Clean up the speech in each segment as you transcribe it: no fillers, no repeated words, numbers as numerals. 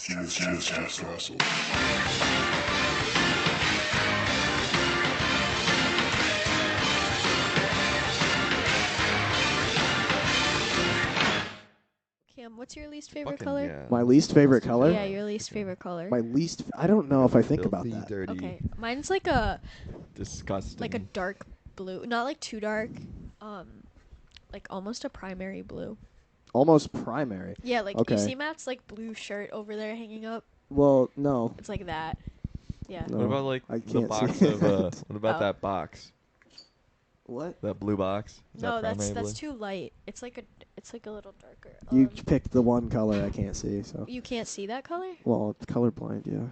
She is Castle. Cam, what's your least favorite Fucking color? yeah. My least favorite color? Yeah, your least favorite color. I don't know if I think about Filthy, that. dirty, Okay, mine's like a disgusting. dark blue, not like too dark, like almost a primary blue. Almost primary. Yeah, like Okay. you see Matt's like blue shirt over there hanging up. Well, no. It's like that. Yeah. No. What about like I the can't box see of it. what about Oh. that box? What? That blue box? Is No, that that's primary blue? too light. It's like a little darker. You picked the one color I can't see, so. You can't see that color? Well, it's colorblind, yeah.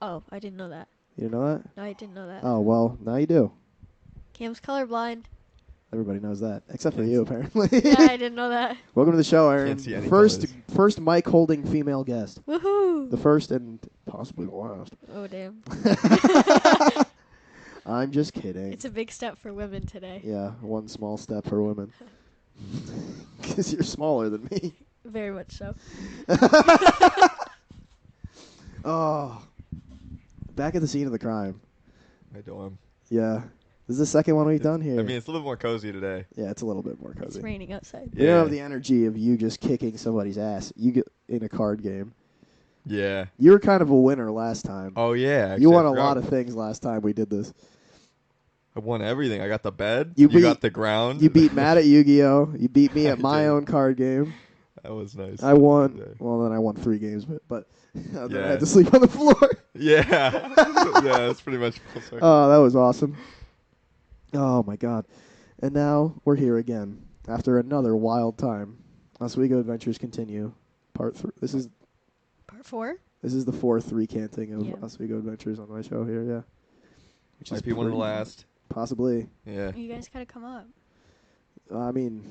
Oh, I didn't know that. You know that? No, I didn't know that. Oh, well, now you do. Cam's colorblind. Everybody knows that, except for Yes. you, apparently. Yeah, I didn't know that. Welcome to the show, Aaron. Can't see any First colors. mic holding female guest. Woohoo! The first and possibly the last. Oh damn! I'm just kidding. It's a big step for women today. Yeah, one small step for women. Because you're smaller than me. Very much so. Oh. Back at the scene of the crime. My dorm. Yeah. This is the second one we've done here. I mean, it's a little more cozy today. Yeah, it's a little bit more It's cozy. raining outside. We don't have the energy of you just kicking somebody's ass. You get in a card game. Yeah. You were kind of a winner last time. Oh yeah. Actually, You I won a forgot. lot of things last time we did this. I won everything. I got the bed. You You got beat- the ground. You beat Matt at Yu-Gi-Oh! You beat me I at my did. own card game. That was nice. I won. Okay. Well, then I won 3 games, but then I Yeah. had to sleep on the floor. Yeah. Yeah. That's pretty much full circle. Oh, that was awesome. Oh, my God. And now we're here again after another wild time. Oswego Adventures continue. Part 3. This is Part 4. the 4th recanting of Yeah. Oswego Adventures on my show here, yeah. Which Might be one of the pretty- last. Possibly. Yeah. You guys gotta come up. I mean,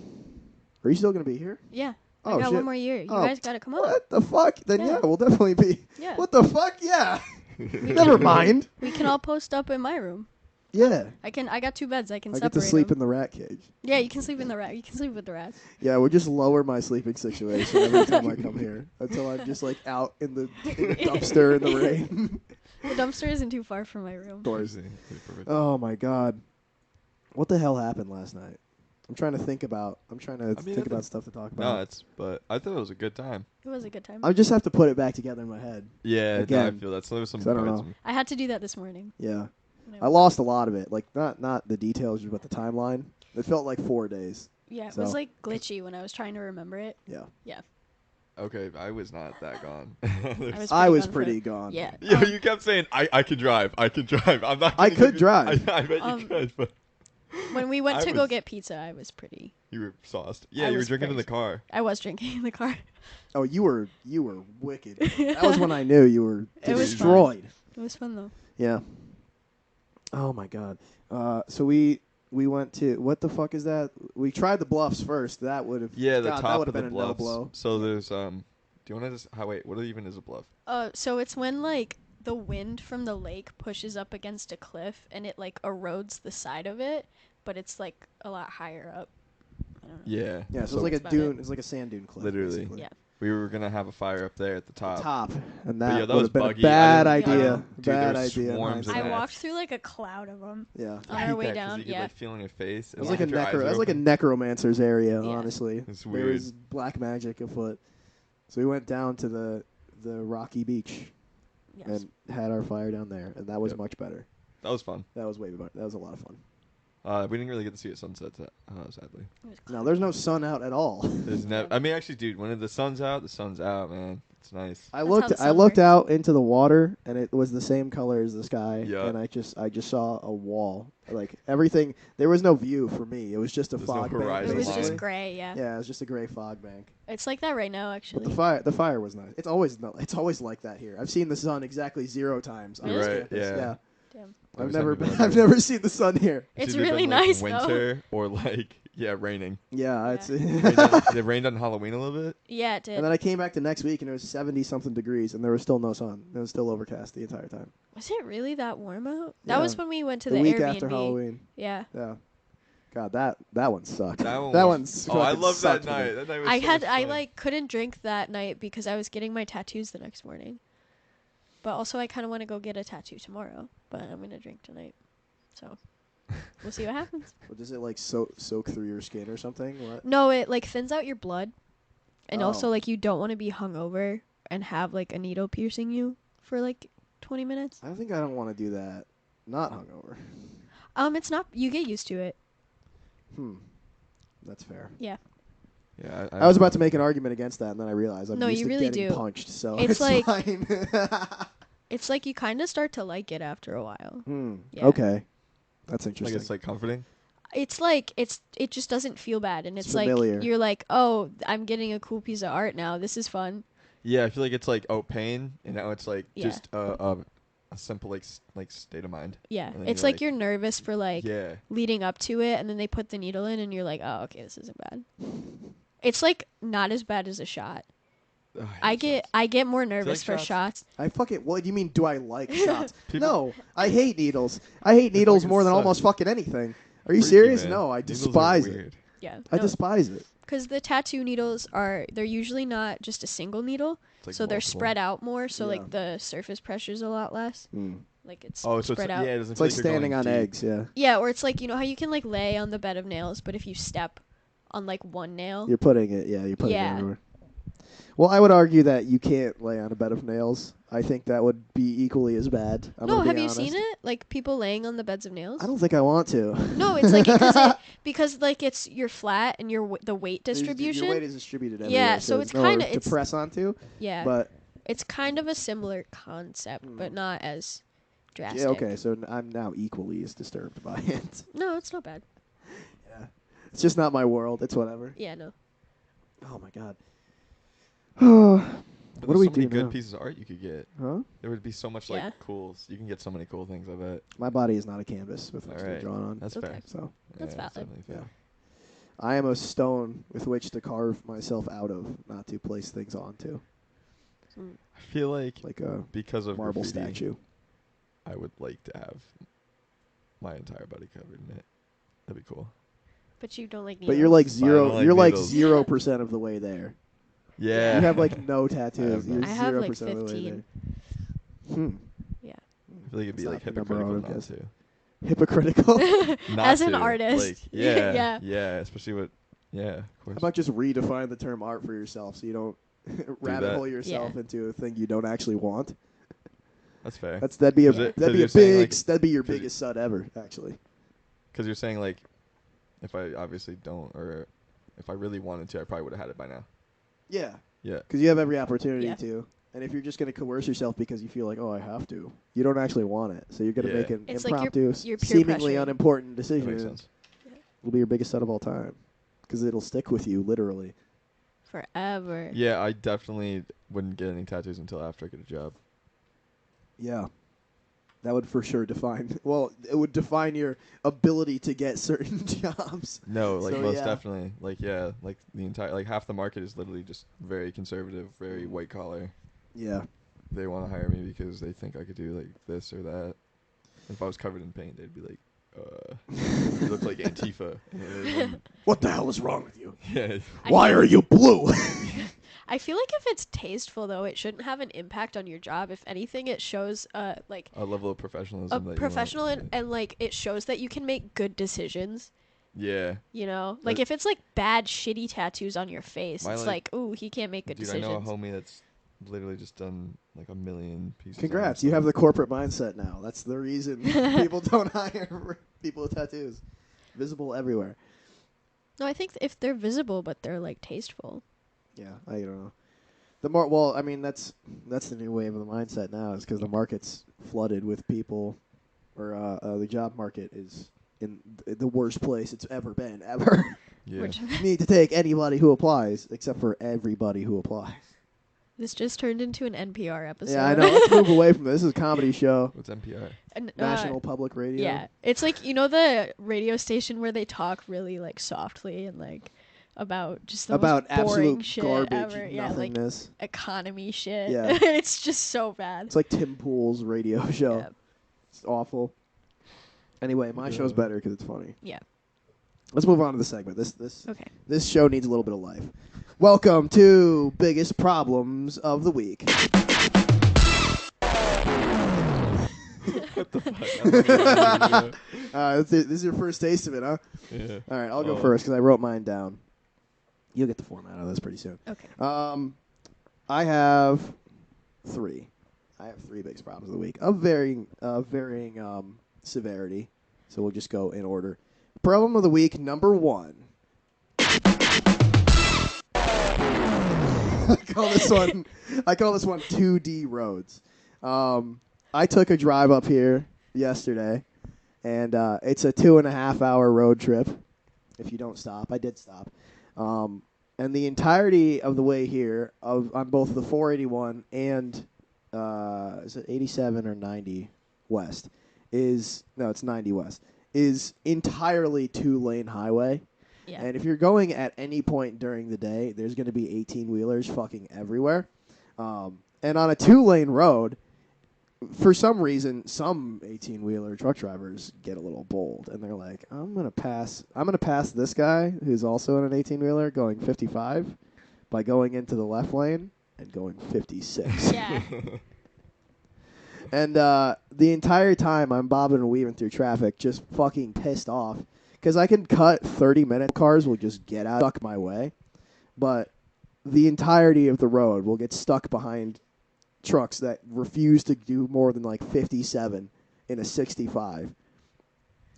are you still going to be here? Yeah. Oh, I got shit. one more year. You Oh, guys gotta come up. What the fuck? Then Yeah. yeah, we'll definitely be. Yeah. What the fuck? Yeah. Never mind. We can all post up in my room. Yeah. I got 2 beds. I can I separate get to sleep them. in the rat cage. Yeah, you can sleep in the rat. You can sleep with the rats. Yeah, we'll just lower my sleeping situation every time I come here until I'm just like out in the dumpster in the rain. The dumpster isn't too far from my room. course. Pretty perfect. Oh my God. What the hell happened last night? I'm trying to think about stuff to talk about. No, but I thought it was a good time. It was a good time. I just have to put it back together in my head. Yeah, no, I Again. feel that. So there was some 'Cause I don't parts know. of- I had to do that this morning. Yeah. when I lost a lot of it. Like not the details, but the timeline. It felt like 4 days. Yeah, it So- was like glitchy when I was trying to remember it. Yeah. Okay, I was not that gone. I was gone for pretty it. gone. Yeah. Yeah, you kept saying I could drive. I could drive. I'm not. I gonna could give you- drive. I bet Um, you could, but When we went I to go was- get pizza, I was pretty. you were sauced. Yeah, I you were was drinking in the crazy. car. I was drinking in the car. Oh, you were wicked. That was when I knew you were It was fun. destroyed. It was fun though. Yeah. Oh my God. So we went to what the fuck is that? We tried the bluffs first. That would have Yeah, the God, that top would of have the been a no bluffs. blow. So there's Do you want to just? How wait? What even is a bluff? So it's when like the wind from the lake pushes up against a cliff and it like erodes the side of it, but it's like a lot higher up. I don't know. Yeah. Yeah, so So it's like a That's about it. dune. It's like a sand dune cliff. Literally. basically. Yeah. we were gonna have a fire up there at the The top. top, and But that, yeah, that would was have been buggy. a bad I didn't- idea. Dude, there Bad was idea. in swarms of I hindsight. that. walked through like a cloud of them Yeah. on I our hate way that 'cause down. You could Yeah. like feel on your face. It and was like a if your eyes are that's like a open. necromancer's area. Yeah. Honestly, It's there weird. was black magic afoot. So we went down to the rocky beach Yes. and had our fire down there, and that was Yep. much better. That was fun. That was way better. That was a lot of fun. We didn't really get to see a sunset, sadly. It was No, there's no sun out at all. There's I mean, actually, dude, when the sun's out, man. It's nice. I That's looked. how the I sun looked works. out into the water, and it was the same color as the sky. Yeah. And I just saw a wall. Like everything, there was no view for me. It was just a There's no fog bank. horizon It was basically. just gray. Yeah. Yeah, it was just a gray fog bank. It's like that right now, But actually. the fire was nice. It's always like that here. I've seen the sun exactly 0 times. on You're this right, campus. yeah. Damn. I've Every never time you been, go I've there. never seen the sun here. It's either really been, like, nice though. winter or like raining. Yeah, Yeah. it's. It rained on Halloween a little bit. Yeah, it did. And then I came back the next week and it was 70 something degrees and there was still no sun. It was still overcast the entire time. Was it really that warm out? Yeah. That was when we went to the the week Airbnb. after Halloween. Yeah. Yeah. God, that one sucked. That one. That was, one's oh, I fucking love that sucked for me. night. That night was I so had much I fun. like couldn't drink that night because I was getting my tattoos the next morning. But also I kind of want to go get a tattoo tomorrow, but I'm going to drink tonight. So, we'll see what happens. Well, does it like soak through your skin or something? What? No, it like thins out your blood. And also Oh. like you don't want to be hungover and have like a needle piercing you for like 20 minutes. I think I don't want to do that. Not hungover. It's not, you get used to it. That's fair. Yeah, I was about to make an argument against that, and then I realized I'm No, used you to really getting do. punched, so It's like- fine. It's like you kind of start to like it after a while. Yeah. Okay, that's like interesting. it's like comforting. It's like it just doesn't feel bad, and It's it's like familiar. you're like, oh, I'm getting a cool piece of art now. This is fun. Yeah, I feel like it's like pain, and now it's like Yeah. just a simple like state of mind. Yeah, And then it's you're like like- you're nervous for like Yeah. leading up to it, and then they put the needle in, and you're like, oh, okay, this isn't bad. It's like not as bad as a shot. Ugh, I hate shots. get more nervous for shots? shots. I fucking. What do you mean? Do I like shots? People- No, I hate needles. I hate needles fucking more than suck. almost fucking anything. Are you Freaky, serious? man. No, I Needles are despise it. weird. Yeah, I despise it. because the tattoo needles they're usually not just a single needle, It's like so they're multiple. spread out more. So Yeah. like the surface pressure's a lot less. Like it's Oh, so spread it's, out. yeah, it doesn't It's feel like you're going standing on deep. eggs. Yeah, Yeah, or it's like, you know how you can like lay on the bed of nails, but if you step on like one nail. you're putting it. Yeah, you're putting Yeah. it everywhere. Well, I would argue that you can't lay on a bed of nails. I think that would be equally as bad. I'm No, gonna be have you honest. seen it? Like people laying on the beds of nails? I don't think I want to. No, it's like because like it's you're flat and the weight distribution. Your weight is distributed everywhere. Yeah, so there's it's nowhere kinda- to it's- press onto. Yeah, But it's kind of a similar concept, but not as drastic. yeah, okay. So I'm now equally as disturbed by it. No, it's not bad. Yeah, it's just not my world. It's whatever. Yeah, no. Oh my god. But What do there's we so many do good now? pieces of art you could get. Huh? There would be so much Yeah. like cools. You can get so many cool things. I bet. My body is not a canvas with which to be Alright. drawn on. That's Okay. fair. So That's yeah, valid. definitely fair. Yeah. I am a stone with which to carve myself out of, not to place things onto, I feel like like a because of marble graffiti, statue. I would like to have my entire body covered in it. That'd be cool. But you don't like needles. But you're like But I zero. don't like You're like needles. 0% of the way there. Yeah. You have like no tattoos. none. You're I have, like, 0% of the way 15. there. Hmm. Yeah. I feel like it'd be That's like not the number I hypocritical would've not guessed. to. Hypocritical. Not As an to. artist. Like, yeah, Yeah. yeah. Especially with, yeah, of course. How about just redefine the term art for yourself so you don't rabbit that. hole yourself Yeah. into a thing you don't actually want? That's fair. That'd be a 'Cause it- that'd 'cause be a you're saying, big like- that'd be your 'cause biggest sud ever, actually. Because you're saying like, if I obviously don't, or if I really wanted to, I probably would have had it by now. Yeah, Yeah. because you have every opportunity Yeah. to. And if you're just going to coerce yourself because you feel like, oh, I have to, you don't actually want it. So you're going to Yeah. make an It's like you're- impromptu, you're peer seemingly pressuring. unimportant That decision. makes sense. It'll be your biggest sud of all time because it'll stick with you, literally. Forever. Yeah, I definitely wouldn't get any tattoos until after I get a job. Yeah. That would for sure define. Well, it would define your ability to get certain jobs. No, like So, most yeah. definitely. Like yeah, like the entire like half the market is literally just very conservative, very white collar. Yeah. They want to hire me because they think I could do like this or that. If I was covered in paint, they'd be like, you look like Antifa. And What the hell is wrong with you? yeah. Why are you blue? I feel like if it's tasteful though, it shouldn't have an impact on your job. If anything, it shows like A level of professionalism. a that you professional want. and like it shows that you can make good decisions. Yeah. You know, like But- if it's like bad, shitty tattoos on your face, My, it's like- like, ooh, he can't make good Dude, decisions. I know a homie that's literally just done like 1 million pieces. of Congrats, art you have the stuff. corporate mindset now. That's the reason people don't hire people with tattoos. Visible everywhere. No, I think if they're visible but they're like tasteful. Yeah, I don't know. The more well, I mean that's the new wave of the mindset now is because the market's flooded with people, or the job market is in the worst place it's ever been ever. Yeah. Which You need to take anybody who applies except for everybody who applies. this just turned into an NPR episode. Yeah, I know. Let's move away from this. This is a comedy show, What's NPR? And, National Public Radio. Yeah, it's like, you know, the radio station where they talk really like softly and like about just the About most boring absolute shit garbage, ever. Yeah, like nothingness. economy shit. Yeah. It's just so bad. It's like Tim Pool's radio show. Yeah. It's awful. Anyway, my show's Yeah. better because it's funny. Yeah. Let's move on to the segment. Okay. This show needs a little bit of life. Welcome to Biggest Problems of the Week. What the fuck? I don't know. This is your first taste of it, huh? Yeah. All right, I'll go Oh. first because I wrote mine down. You'll get the format of this pretty soon. Okay. I have three. I have three biggest problems of the week of varying severity. So we'll just go in order. Problem of the week number 1. I call this one 2D roads. I took a drive up here yesterday, and it's a 2.5 hour road trip. If you don't stop, I did stop. And the entirety of the way here, on both the 481 and is it 87 or 90 west, it's 90 west, is entirely 2-lane highway. Yeah. And if you're going at any point during the day, there's going to be 18-wheelers fucking everywhere. And on a 2-lane road, for some reason, some 18-wheeler truck drivers get a little bold, and they're like, I'm gonna pass this guy who's also in an 18-wheeler going 55 by going into the left lane and going 56. Yeah. And the entire time I'm bobbing and weaving through traffic, just fucking pissed off, because I can cut 30-minute cars will just get out, stuck my way, but the entirety of the road will get stuck behind trucks that refuse to do more than like 57 in a 65.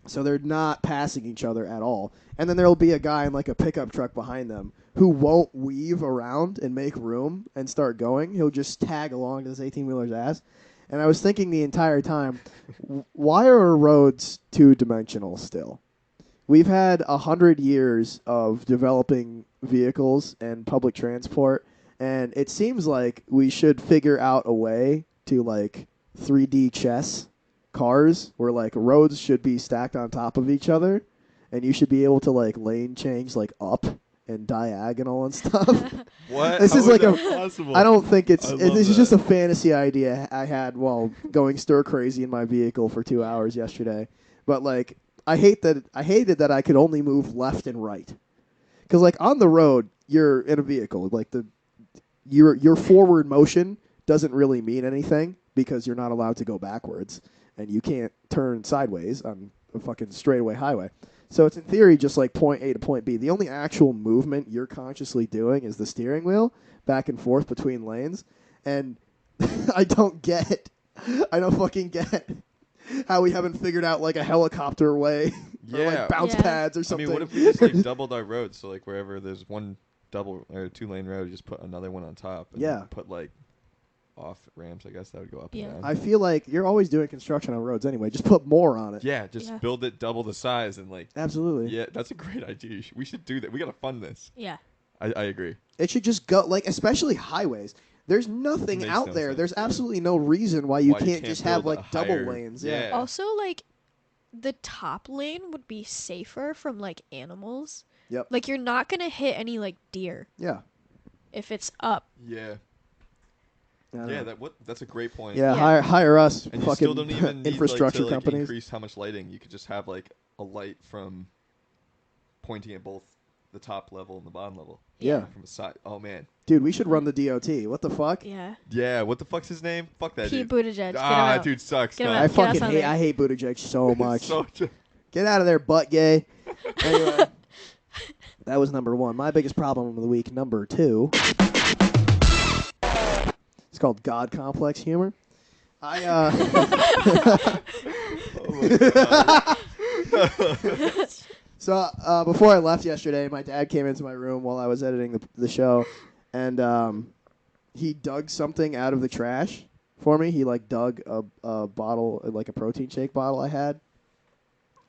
So they're not passing each other at all. And then there'll be a guy in like a pickup truck behind them who won't weave around and make room and start going. He'll just tag along to this 18-wheeler's ass. And I was thinking the entire time, why are our roads two-dimensional still? We've had 100 years of developing vehicles and public transport, and it seems like we should figure out a way to, like, 3D chess cars where, like, roads should be stacked on top of each other, and you should be able to, like, lane change, like, up and diagonal and stuff. What? This How is like that a- possible? I don't think I love this is that. just a fantasy idea I had while going stir crazy in my vehicle for 2 hours yesterday. But, like, I hated that I could only move left and right. Because, like, on the road, you're in a vehicle. Like, your forward motion doesn't really mean anything because you're not allowed to go backwards. And you can't turn sideways on a fucking straightaway highway. So it's in theory just like point A to point B. The only actual movement you're consciously doing is the steering wheel back and forth between lanes. And I don't fucking get how we haven't figured out like a helicopter way or Yeah. like bounce Yeah. pads or I something. mean, what if we just like doubled our roads? So like wherever there's one double or 2-lane road, just put another one on top. And Yeah. then put like off ramps. I guess that would go up Yeah. and down. I feel like you're always doing construction on roads anyway. Just put more on it. Yeah, just Yeah. build it double the size and like. Absolutely. Yeah, that's a great idea. We should do that. We gotta fund this. Yeah. I agree. It should just go, like, especially highways. There's nothing Makes out no there. sense, There's yeah. absolutely no reason why you can't just have, build a like, double higher- lanes. Yeah. Also, like, the top lane would be safer from, like, animals. Yep. Like, you're not going to hit any, like, deer Yeah. if it's up. Yeah. I don't Yeah. know. That's a great point. Yeah, Yeah. hire us, And you fucking still don't even need infrastructure like, to, like, companies. increase how much lighting. You could just have like a light from pointing at both the top level and the bottom level Yeah. from the side. Oh man. Dude, we should run the DOT. What the fuck? Yeah. Yeah. What the fuck's his name? Fuck that Pete dude. Buttigieg. Get him Ah, out. dude sucks. Get him no. out. I Get us fucking on hate. there. I hate Buttigieg so much. So Get out of there, butt gay. Anyway, that was number 1. My biggest problem of the week, number 2. It's called God complex humor. So before I left yesterday, my dad came into my room while I was editing the show, and he dug something out of the trash for me. He like dug a bottle, like a protein shake bottle I had,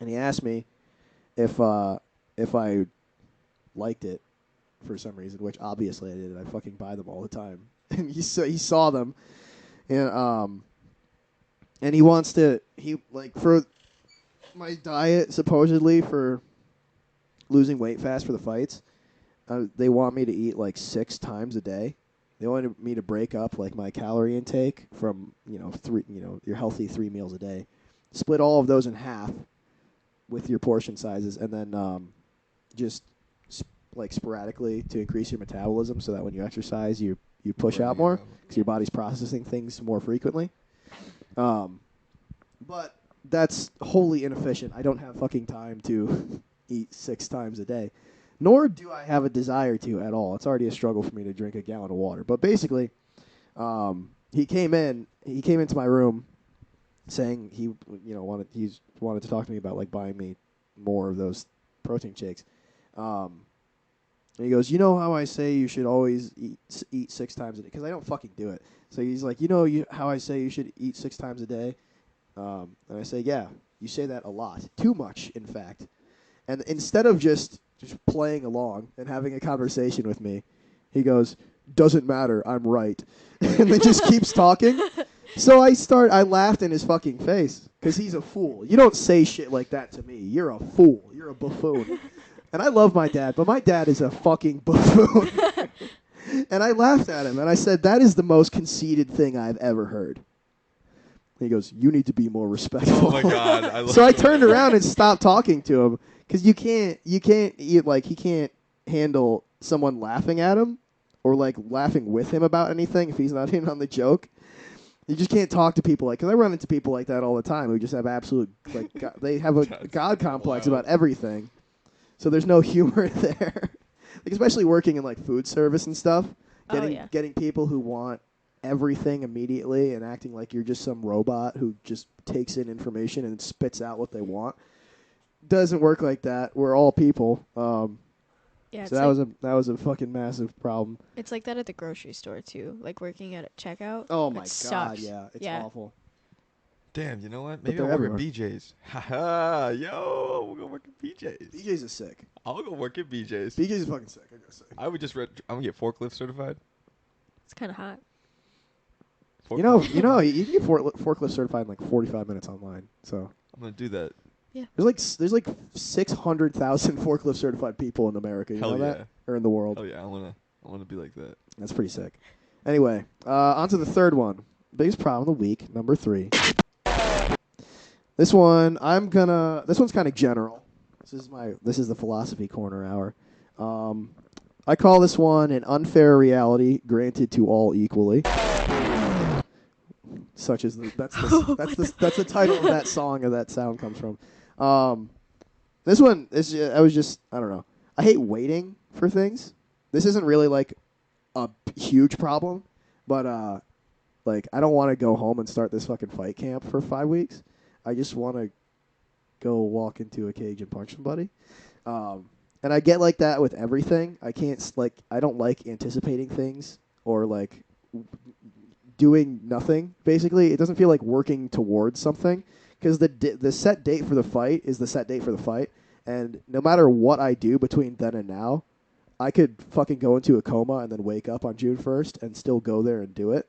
and he asked me if I liked it for some reason, which obviously I did. I fucking buy them all the time, and he saw them, and he wants to for my diet supposedly for losing weight fast for the fights. They want me to eat like 6 times a day. They wanted me to break up like my calorie intake from your healthy 3 meals a day, split all of those in half with your portion sizes, and then just like sporadically to increase your metabolism, so that when you exercise, you push out more because your body's processing things more frequently. But that's wholly inefficient. I don't have fucking time to eat 6 times a day, nor do I have a desire to at all. It's already a struggle for me to drink a gallon of water. But basically, he came into my room saying he wanted to talk to me about like buying me more of those protein shakes. And he goes, you know how I say you should always eat 6 times a day? Because I don't fucking do it. So he's like, how I say you should eat 6 times a day? And I say, yeah, you say that a lot. Too much, in fact. And instead of just playing along and having a conversation with me, he goes, doesn't matter, I'm right. And then just keeps talking. So I laughed in his fucking face because he's a fool. You don't say shit like that to me. You're a fool. You're a buffoon. And I love my dad, but my dad is a fucking buffoon. And I laughed at him, and I said, that is the most conceited thing I've ever heard. And he goes, you need to be more respectful. Oh, my God. So I turned around and stopped talking to him because he can't handle someone laughing at him or, like, laughing with him about anything if he's not in on the joke. You just can't talk to people because I run into people like that all the time who just have absolute, like, they have a God complex about everything. So there's no humor there. Like, especially working in like food service and stuff, getting people who want everything immediately and acting like you're just some robot who just takes in information and spits out what they want. Doesn't work like that. We're all people. Yeah, so that was a fucking massive problem. It's like that at the grocery store too, like working at a checkout. Oh my God, sucks. yeah, it's awful. Damn, you know what? But Maybe I'll they're work at everywhere. BJ's. Haha, yo, we'll go work at BJ's. BJ's is sick. I'll go work at BJ's. BJ's is fucking sick, I gotta say. I would just I'm gonna get forklift certified. It's kind of hot. You know, you can get forklift certified in like 45 minutes online. So I'm gonna do that. there's like 600,000 forklift certified people in America. You Hell know yeah. that? Or in the world. Oh yeah, I wanna be like that. That's pretty sick. Anyway, on to the third one. Biggest problem of the week, number 3. This one's kind of general. This is the philosophy corner hour. I call this one an unfair reality granted to all equally. Such as that's the title of that song, or that sound comes from. This one is I don't know. I hate waiting for things. This isn't really like a huge problem, but like I don't want to go home and start this fucking fight camp for 5 weeks. I just want to go walk into a cage and punch somebody. And I get like that with everything. I don't like anticipating things or like doing nothing. Basically, it doesn't feel like working towards something because the set date for the fight is the set date for the fight. And no matter what I do between then and now, I could fucking go into a coma and then wake up on June 1st and still go there and do it.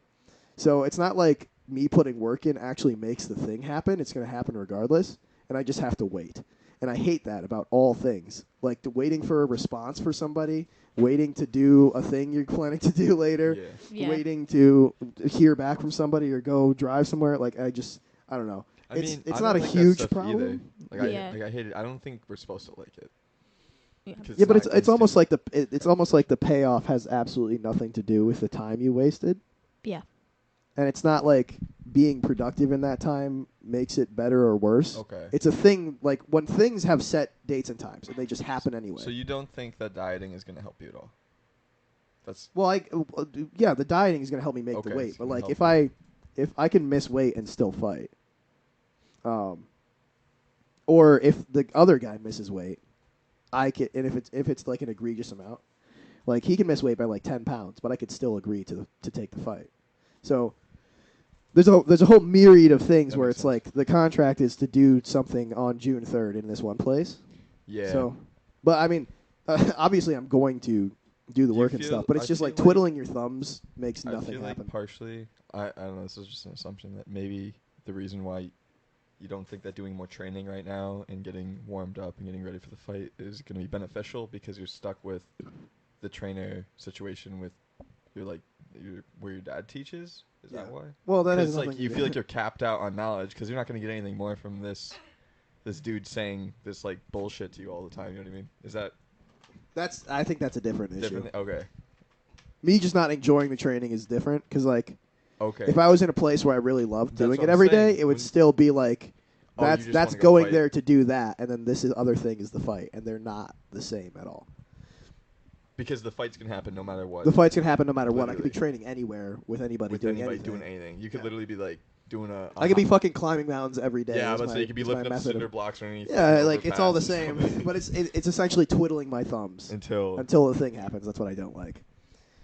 So it's not like me putting work in actually makes the thing happen. It's going to happen regardless, and I just have to wait. And I hate that about all things. Like waiting for a response for somebody, waiting to do a thing you're planning to do later, Yeah. waiting to hear back from somebody or go drive somewhere. Like I don't know. I mean, It's I not a don't like that huge stuff problem. Either. Yeah. I hate it. I don't think we're supposed to like it. Yeah. 'Cause Yeah, but not it's almost instant. like it's almost like the payoff has absolutely nothing to do with the time you wasted. Yeah. And it's not like being productive in that time makes it better or worse. Okay. It's a thing, like when things have set dates and times, and they just happen anyway. So you don't think that dieting is going to help you at all? That's Well, yeah, the dieting is going to help me make the Okay, weight, it's but gonna like help if I can miss weight and still fight, or if the other guy misses weight, I can, and if it's like an egregious amount, like he can miss weight by like 10 pounds, but I could still agree to take the fight. So there's a whole myriad of things That where makes it's sense. like the contract is to do something on June 3rd in this one place. yeah. So, but I mean, obviously I'm going to do the Do you work and feel- stuff, but it's I just like feel like- twiddling your thumbs makes I nothing feel happen. like partially, I don't know, this is just an assumption that maybe the reason why you don't think that doing more training right now and getting warmed up and getting ready for the fight is going to be beneficial because you're stuck with the trainer situation with where your dad teaches? Is that why? Well, that has Because nothing like to you do- feel like you're capped out on knowledge because you're not going to get anything more from this dude saying this like bullshit to you all the time. You know what I mean? Is that I think that's a different issue. Different. Okay. Me just not enjoying the training is different because like Okay. if I was in a place where I really loved That's doing what it I'm every day, saying. it would When- still be like Oh, you that's just that's wanna go going fight. there to do that, and then this other thing is the fight, and they're not the same at all. Because the fight's gonna happen no matter what. The fight's gonna happen no matter what. I could be Literally. training anywhere with anybody with doing anybody anything. doing anything. You could Yeah. literally be like doing a. I could be fucking climbing mountains every day. Yeah, I is was my- say you could be is my lifting up method of- cinder blocks or anything. Yeah, like it's all the same, but it's essentially twiddling my thumbs until until the thing happens. That's what I don't like.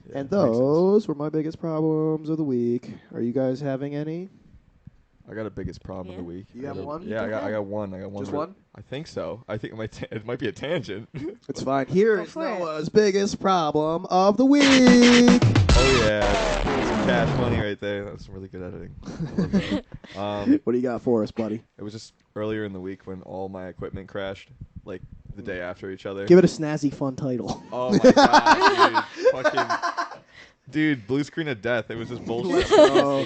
yeah, And makes sense. those were my biggest problems of the week. Are you guys having any? I got a biggest problem of the Yeah. week. You I have got- one? Yeah, You I got one. Just but one? I think so. I think it might be a tangent. It's fine. Here Go is for it. Noah's biggest problem of the week. Oh yeah, some cash money right there. That's some really good editing. I love that. What do you got for us, buddy? It was just earlier in the week when all my equipment crashed, like the day after each other. Give it a snazzy, fun title. Oh my god, dude! Fucking, dude, blue screen of death. It was just bullshit. Let's go.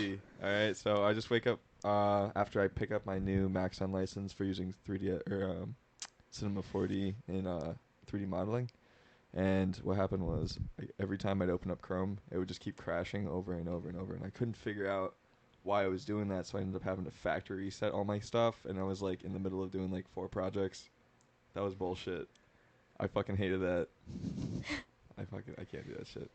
All right, so I just wake up after I pick up my new Maxon license for using 3D or Cinema 4D in 3D modeling. And what happened was, every time I'd open up Chrome, it would just keep crashing over and over and over, and I couldn't figure out why I was doing that. So I ended up having to factory reset all my stuff, and I was like in the middle of doing like 4 projects. That was bullshit. I fucking hated that. I can't do that shit.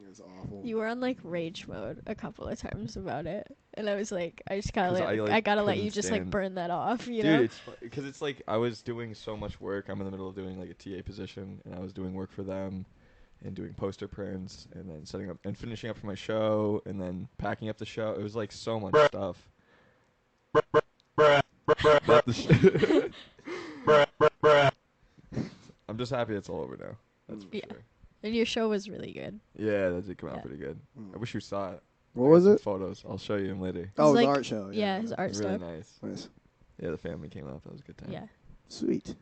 It was awful. You were on like rage mode a couple of times about it, and I was like, I just gotta 'Cause let, I, like, I gotta let you couldn't just like stand- burn that off, you Dude, know? it's because it's like I was doing so much work. I'm in the middle of doing like a TA position, and I was doing work for them, and doing poster prints, and then setting up and finishing up for my show, and then packing up the show. It was like so much stuff. Not the I'm just happy it's all over now. That's for Yeah. sure. And your show was really good. Yeah, that did come out Yeah. pretty good. Mm. I wish you saw it. What I got was some it? Photos. I'll show you them later. Oh, like- the art show. Yeah, his art Really stuff. nice. Nice. Yeah, the family came out. That was a good time. Yeah. Sweet.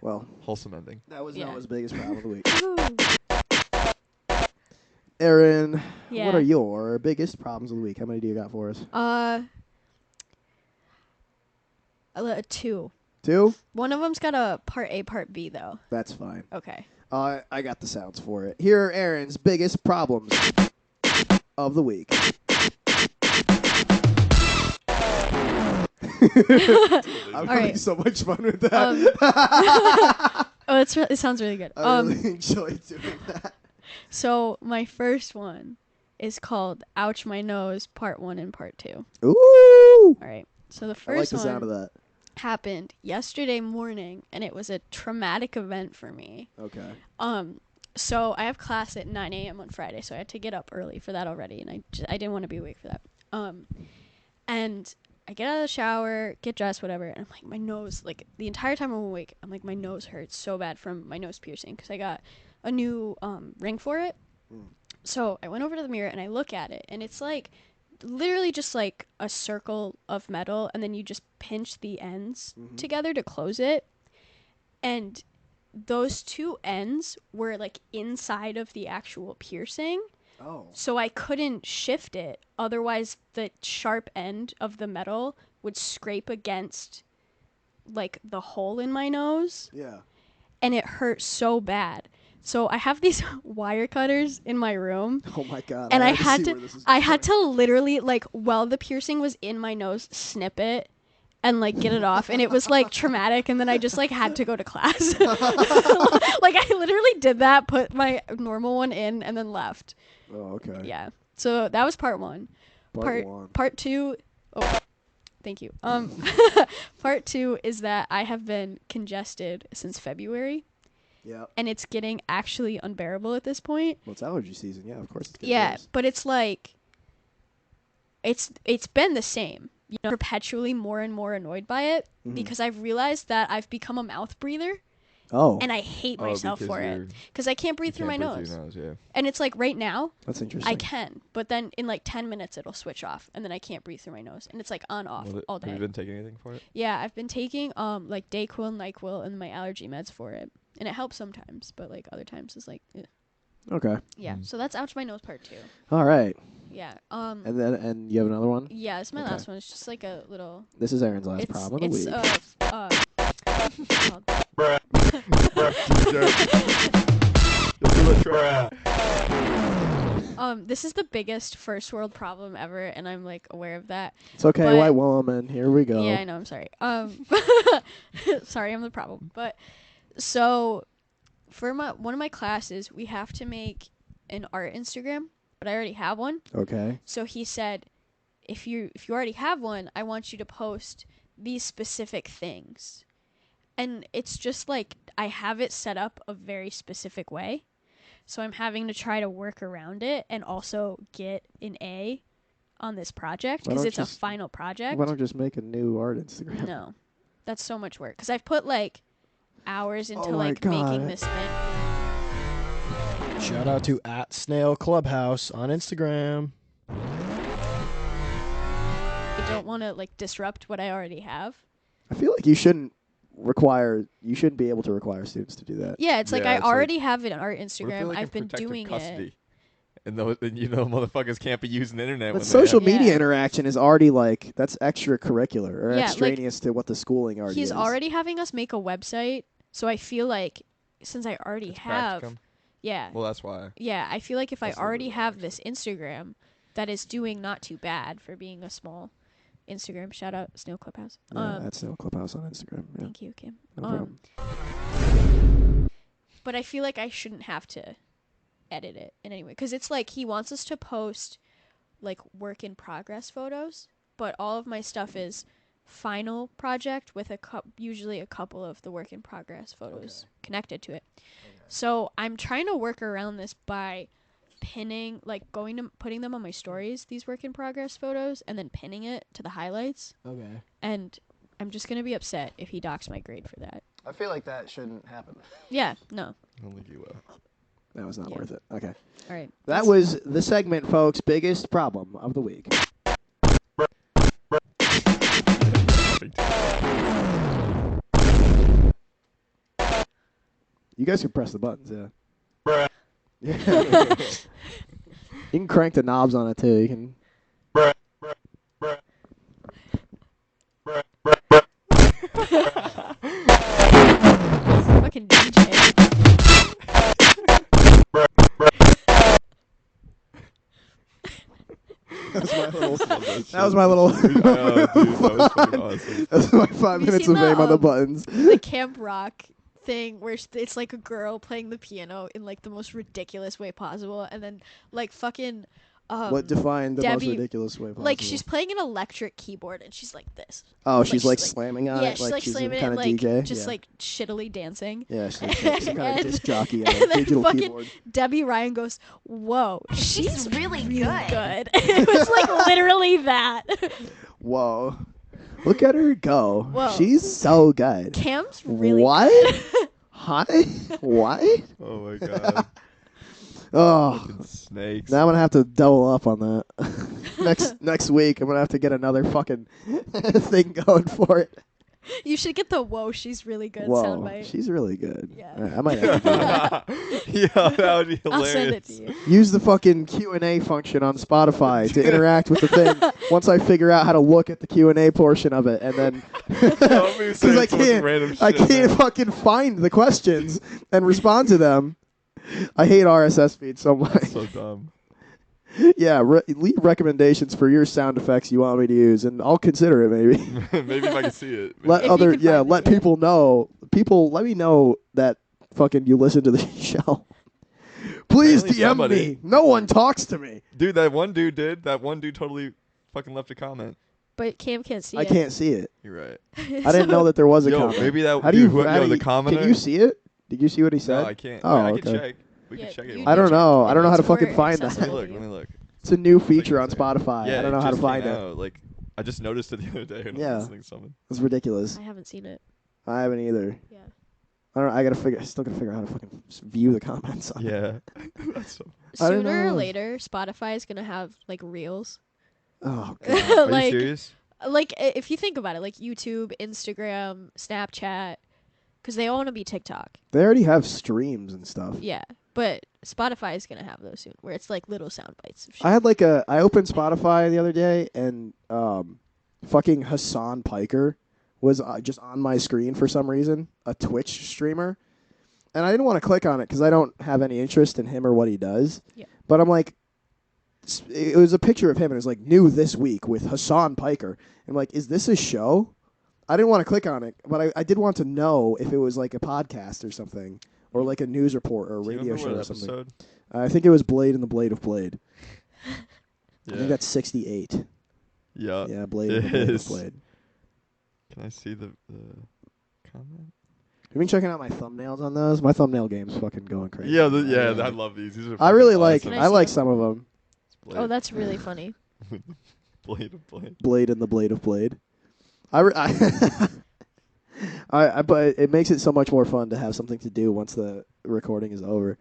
Well, Wholesome ending. that was Yeah. Noah's biggest problem of the week. Woo. Aaron, Yeah. what are your biggest problems of the week? How many do you got for us? 2. 2? One of them's got a part A, part B though. That's fine. Okay. I got the sounds for it. Here are Aaron's biggest problems of the week. I'm having right. so much fun with that. Oh, it sounds really good. I really enjoy doing that. So my first one is called "Ouch My Nose" Part 1 and Part 2. Ooh! All right. So the I like first the one sound of that. happened yesterday morning, and it was a traumatic event for me. Okay. So I have class at 9 a.m. on Friday, so I had to get up early for that already, and I didn't want to be awake for that. And I get out of the shower, get dressed, whatever, and I'm like, my nose, like the entire time I'm awake, I'm like, my nose hurts so bad from my nose piercing because I got a new ring for it. Mm. So I went over to the mirror and I look at it, and it's like literally just like a circle of metal, and then you just pinch the ends Mhm. together to close it. And those two ends were like inside of the actual piercing, Oh. so I couldn't shift it. Otherwise, the sharp end of the metal would scrape against like the hole in my nose, Yeah. and it hurt so bad. So I have these wire cutters in my room, Oh my god. and I already had see to where this is I had going. to literally like while the piercing was in my nose, snip it and like get it off, and it was like traumatic, and then I just like had to go to class. Like I literally did that, put my normal one in, and then left. Oh, okay. Yeah. So that was part 1. Part 1. Part 2. Oh, thank you. Part 2 is that I have been congested since February, Yeah. and it's getting actually unbearable at this point. Well, it's allergy season. Yeah, of course it's getting Yeah, worse. but it's like it's been the same. You know, perpetually more and more annoyed by it Mhm. because I've realized that I've become a mouth breather, Oh, and I hate myself for it because I can't breathe through my nose. Yeah. And it's like right now that's interesting. I can, but then in like 10 minutes it'll switch off, and then I can't breathe through my nose, and it's like on off all Have day. you been taking anything for it? Yeah, I've been taking like Dayquil, NyQuil, and my allergy meds for it, and it helps sometimes, but like other times it's like Okay. yeah. Mm. So that's ouch my nose part 2. All right. Yeah. And you have another one? Yeah, it's my Okay. last one. It's just like a little. This is Aaron's last It's problem of the week. what's it called? This is the biggest first world problem ever, and I'm like aware of that. It's okay, But- white woman. Here we go. Yeah, I know. I'm sorry. Sorry, I'm the problem. But so for one of my classes, we have to make an art Instagram, but I already have one. Okay. So he said, if you already have one, I want you to post these specific things. And it's just like I have it set up a very specific way. So I'm having to try to work around it and also get an A on this project Why because don't it's a just- final project. Why don't just make a new art Instagram? No. That's so much work because I've put like hours into Oh my like God. making this thing. Shout out to @Snail Clubhouse on Instagram. I don't want to like disrupt what I already have. I feel like you shouldn't be able to require students to do that. Yeah, it's like Yeah, I it's like- already have an art What if they're, Instagram. like, in I've been protective doing it. custody? And motherfuckers can't be using the internet. But when social they have- media Yeah. interaction is already like that's extracurricular or Yeah, like, extraneous to what the schooling already He's is. already having us make a website, so I feel like since I already It's have, practicum. yeah, Well, that's why. yeah, I feel like if I That's a little already bit have more, this Instagram that is doing not too bad for being a small Instagram. Shout out Snail Clubhouse. Yeah, that's Snail Clubhouse on Instagram. Yeah, Thank you, Kim. no problem. But I feel like I shouldn't have to edit it in any way because it's like he wants us to post like work in progress photos, but all of my stuff is final project with usually a couple of the work in progress photos connected to it. So I'm trying to work around this by pinning, like putting them on my stories, these work in progress photos, and then pinning it to the highlights. Okay. And I'm just gonna be upset if he docks my grade for that. I feel like that shouldn't happen. Yeah, no. I don't think you will. That was not Yeah. worth it. Okay. All right. That was the segment, folks. Biggest problem of the week. You guys can press the buttons, yeah. Yeah. You can crank the knobs on it too. You can. Fucking DJ. That was my little. Oh, dude, that was fucking awesome. That's my 5 you minutes seen of the, fame on the um, buttons. The Camp Rock thing where it's like a girl playing the piano in like the most ridiculous way possible, and then like fucking What defined the most Debbie- ridiculous way possible? like she's playing an electric keyboard and she's like this. Oh, she's like she's, slamming on Yeah, it, she's like she's some slamming kind it of like DJ. just yeah. like shittily dancing. Yeah, she's like some kind of and- disc jockey on and a then digital fucking keyboard. Debbie Ryan goes, "Whoa, she's really really good." good." It was like literally that. Whoa, look at her go! Whoa. She's so good. Cam's really What? good. Hi? What? Oh my god. Oh, Fucking snakes. now I'm gonna have to double up on that. next week, I'm gonna have to get another fucking thing going for it. You should get the "Whoa, she's really good" Whoa, soundbite. she's really good. Yeah. All right, I might have to do that. Yeah, that would be hilarious. I'll send it to you. Use the fucking Q&A function on Spotify to interact with the thing. Once I figure out how to look at the Q&A portion of it, and then because I can't fucking find the questions and respond to them. I hate RSS feeds so much. So dumb. Yeah, leave recommendations for your sound effects you want me to use, and I'll consider it maybe. Maybe if I can see it. Let If you other can find it, let yeah. people know. People, let me know that fucking you listen to the show. Please Apparently DM somebody- me. No one talks to me. Dude, that one dude did. That one dude totally fucking left a comment. But Cam can't see I it. can't see it. You're right. I didn't know that there was a Yo, comment. maybe that How do dude you? who- how yo, do the you- commenter- Can you see it? Did you see what he said? No, I can't. Oh, I okay. can check. We Yeah, can check it. you I don't check know. it. I don't know how to It's fucking more find that. Let me accessible look. to Let me you. look. It's a new Like feature on it's like- Spotify. Yeah, I don't know it how to just find came it. out. Like, I just noticed it the other day when I Yeah. was listening to something. It's ridiculous. I haven't seen it. I haven't either. Yeah. I don't. I still gotta figure out how to fucking view the comments. On it. Yeah. That's so. I don't Sooner or know. later, Spotify is gonna have like reels. Oh god. Are Like- you serious? Like if you think about it, like YouTube, Instagram, Snapchat, because they all want to be TikTok. They already have streams and stuff. Yeah, but Spotify is gonna have those soon, where it's like little sound bites of shit. I had like I opened Spotify the other day and fucking Hassan Piker was just on my screen for some reason, a Twitch streamer. And I didn't want to click on it because I don't have any interest in him or what he does. Yeah. But I'm like, it was a picture of him, and it was like new this week with Hassan Piker. I'm like, is this a show? I didn't want to click on it, but I did want to know if it was like a podcast or something, or like a news report or a Do you radio remember show what or something. episode? I think it was Blade and the Blade of Blade. Yeah. I think that's 68. Yeah. Yeah, Blade it and the Blade is. of Blade. Can I see the comment? Have you been checking out my thumbnails on those? My thumbnail game's fucking going crazy. Yeah, Yeah. I love these. These are. I really fucking like. awesome. Can I I see like them? some of them. Oh, that's really funny. Blade of Blade. Blade and the Blade of Blade. But it makes it so much more fun to have something to do once the recording is over.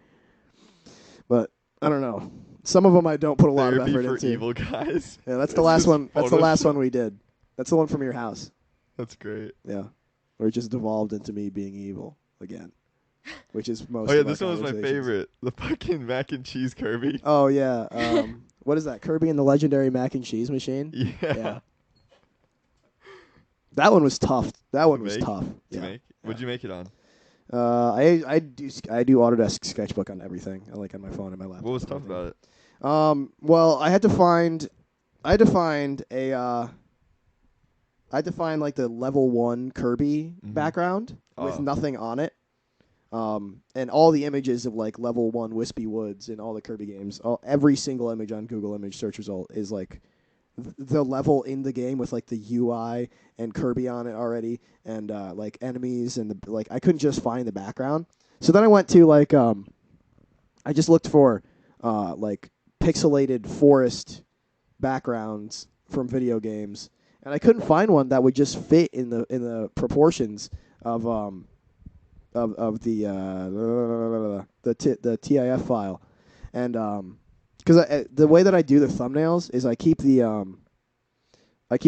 But I don't know. Some of them I don't put a lot of Therapy effort for into. evil guys. Yeah, that's the It's last just one. That's the last Photoshop. one we did. That's the one from your house. That's great. Yeah, where it just devolved into me being evil again, which is most. Oh yeah, of our this one was my conversations. favorite. The fucking mac and cheese Kirby. Oh yeah. What is that? Kirby and the Legendary Mac and Cheese Machine. Yeah. Yeah. That one was tough. That one was make? tough. To Yeah. make? What'd you make it on? I do Autodesk Sketchbook on everything. I like on my phone and my laptop. What was and tough everything. about it? Well, I had to find like the level 1 Kirby Mhm. background with Oh. nothing on it. And all the images of like level 1 Wispy Woods in all the Kirby games, every single image on Google image search result is like the level in the game with like the UI and Kirby on it already, and like enemies and the like. I couldn't just find the background, so then I went to like I just looked for like pixelated forest backgrounds from video games, and I couldn't find one that would just fit in the proportions of the TIF file, and because the way that I do the thumbnails is I keep the like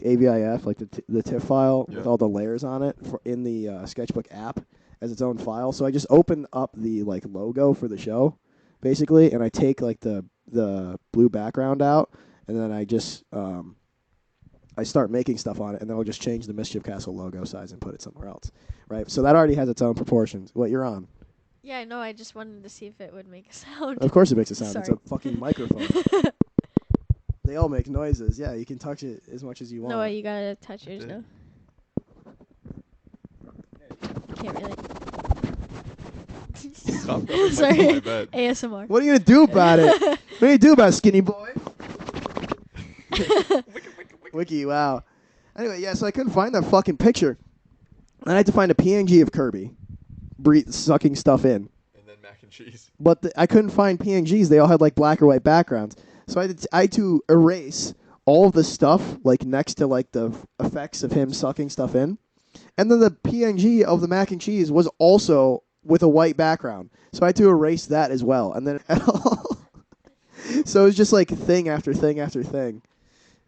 AVIF, like the TIFF file with all the layers on it in the Sketchbook app as its own file. So I just open up the like logo for the show, basically, and I take like the blue background out, and then I just I start making stuff on it, and then I'll just change the Mischief Castle logo size and put it somewhere else, right? So that already has its own proportions. What you're on? Yeah, I know. I just wanted to see if it would make a sound. Of course it makes a sound. It's a Sorry. fucking microphone. They all make noises. Yeah, you can touch it as much as you want. No, you gotta touch yours did. now. Can't really. Stop going Sorry. to my bed. ASMR. What are you gonna do about it? What are you gonna do about it, skinny boy? Wiki, wow. Anyway, yeah, so I couldn't find that fucking picture. And I had to find a PNG of Kirby sucking stuff in. And then mac and cheese. But I couldn't find PNGs. They all had like black or white backgrounds. So I had to erase all of the stuff like next to like the effects of him sucking stuff in. And then the PNG of the mac and cheese was also with a white background. So I had to erase that as well. And then so it was just like thing after thing after thing.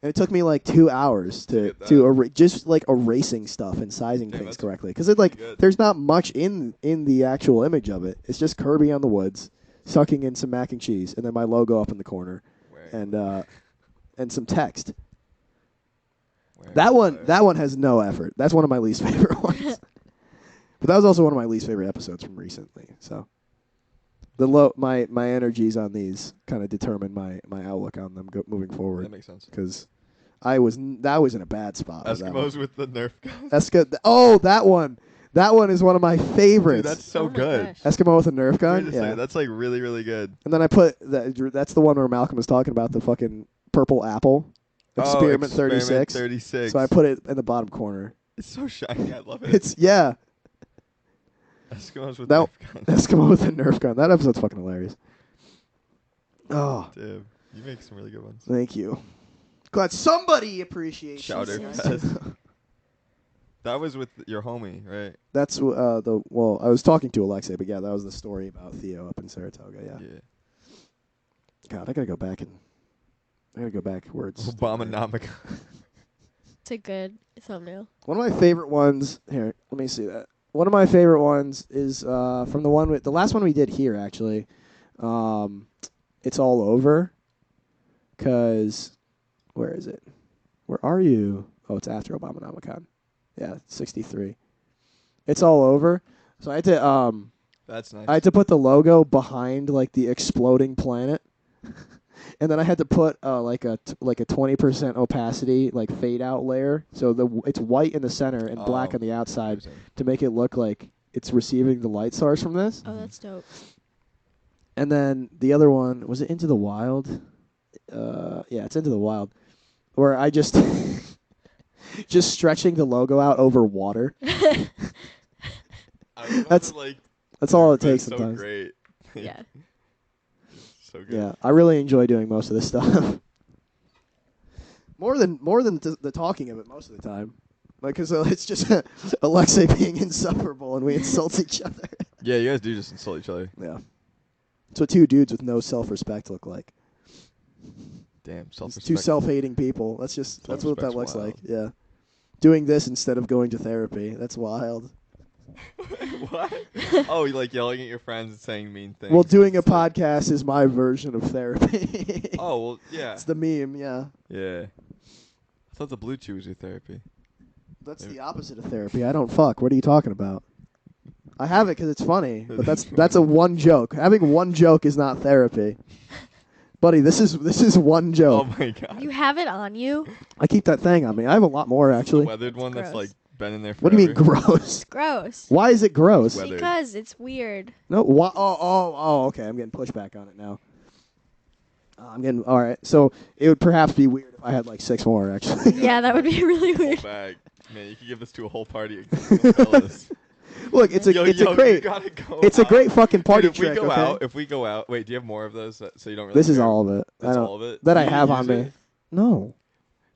And it took me like 2 hours to get that. just like erasing stuff and sizing Damn, things that's correctly. Because it like good. there's not much in the actual image of it. It's just Kirby on the woods sucking in some mac and cheese, and then my logo up in the corner, Where? and some text. Where? That one has no effort. That's one of my least favorite ones. But that was also one of my least favorite episodes from recently. So my energies on these kind of determine my outlook on them moving forward. That makes sense. Because I was in a bad spot. with that one. Eskimos with the Nerf guns. That's good. Oh, that one. That one is one of my favorites. Dude, that's so Oh my good. gosh. Eskimo with a Nerf Wait gun. a Yeah. second, that's like really, really good. And then I put that's the one where Malcolm was talking about the fucking purple apple. Experiment 36. 36. So I put it in the bottom corner. It's so shiny. I love it. It's yeah. Eskimos with That- Nerf guns. Eskimo with a Nerf gun. That episode's fucking hilarious. Oh, Damn, you make some really good ones. thank you. Glad somebody appreciates Shouter these. fest. That was with your homie, right? That's I was talking to Alexei, but yeah, that was the story about Theo up in Saratoga. Yeah. God, I gotta go backwards. Obama-nomica. It's a good thumbnail. One of my favorite ones here. Let me see that. One of my favorite ones is from the last one we did here actually. It's all over. 'Cause where is it? Where are you? Oh, it's after Obama-nomicon. Yeah, 63. It's all over. So I had to That's nice. I had to put the logo behind like the exploding planet and then I had to put like a 20% opacity like fade out layer, so it's white in the center and black Oh, on the outside Interesting. to make it look like it's receiving the light source from this. Oh, that's dope. And then the other one was it Into the Wild? Yeah, it's Into the Wild, where I just just stretching the logo out over water. That's- like That's all it they're takes so sometimes. great. Yeah. So good. Yeah, I really enjoy doing most of this stuff. more than the talking of it most of the time. Like, cause it's just Alexei being insufferable and we insult each other. Yeah, you guys do just insult each other. Yeah, that's what two dudes with no self-respect look like. Damn, It's self-respect. two self-hating people. That's what that Self-respect's looks like. wild. Yeah, doing this instead of going to therapy. That's wild. What? Oh, you like yelling at your friends and saying mean things. Well, doing a It's like- podcast is my version of therapy. Oh well, yeah. It's the meme. Yeah, Yeah. I thought the Blue Chew was your therapy. that's the opposite of therapy. I don't fuck. What are you talking about? I have it because it's funny, but that's a one joke. Having one joke is not therapy, buddy. This is one Oh joke. my god. You have it on you? I keep that thing on me. I have a lot more The actually. weathered one that's gross. like been in there What do you mean forever. gross? Gross. Why is it gross? Weathered. Because it's weird. No. Oh. Okay. I'm getting pushback on it now. I'm getting all right. So it would perhaps be weird if I had like 6 more actually. Yeah, that would be really Whole weird. bag. Man, you could give this to a whole party of single fellas. Look, it's a Yo, it's yo, a great you gotta go it's a out. great fucking party Dude, trick. Okay? If we go out, wait, do you have more of those? So you don't really. This is care? all of it. That's I don't, all of it. that I You have use on me. it? No,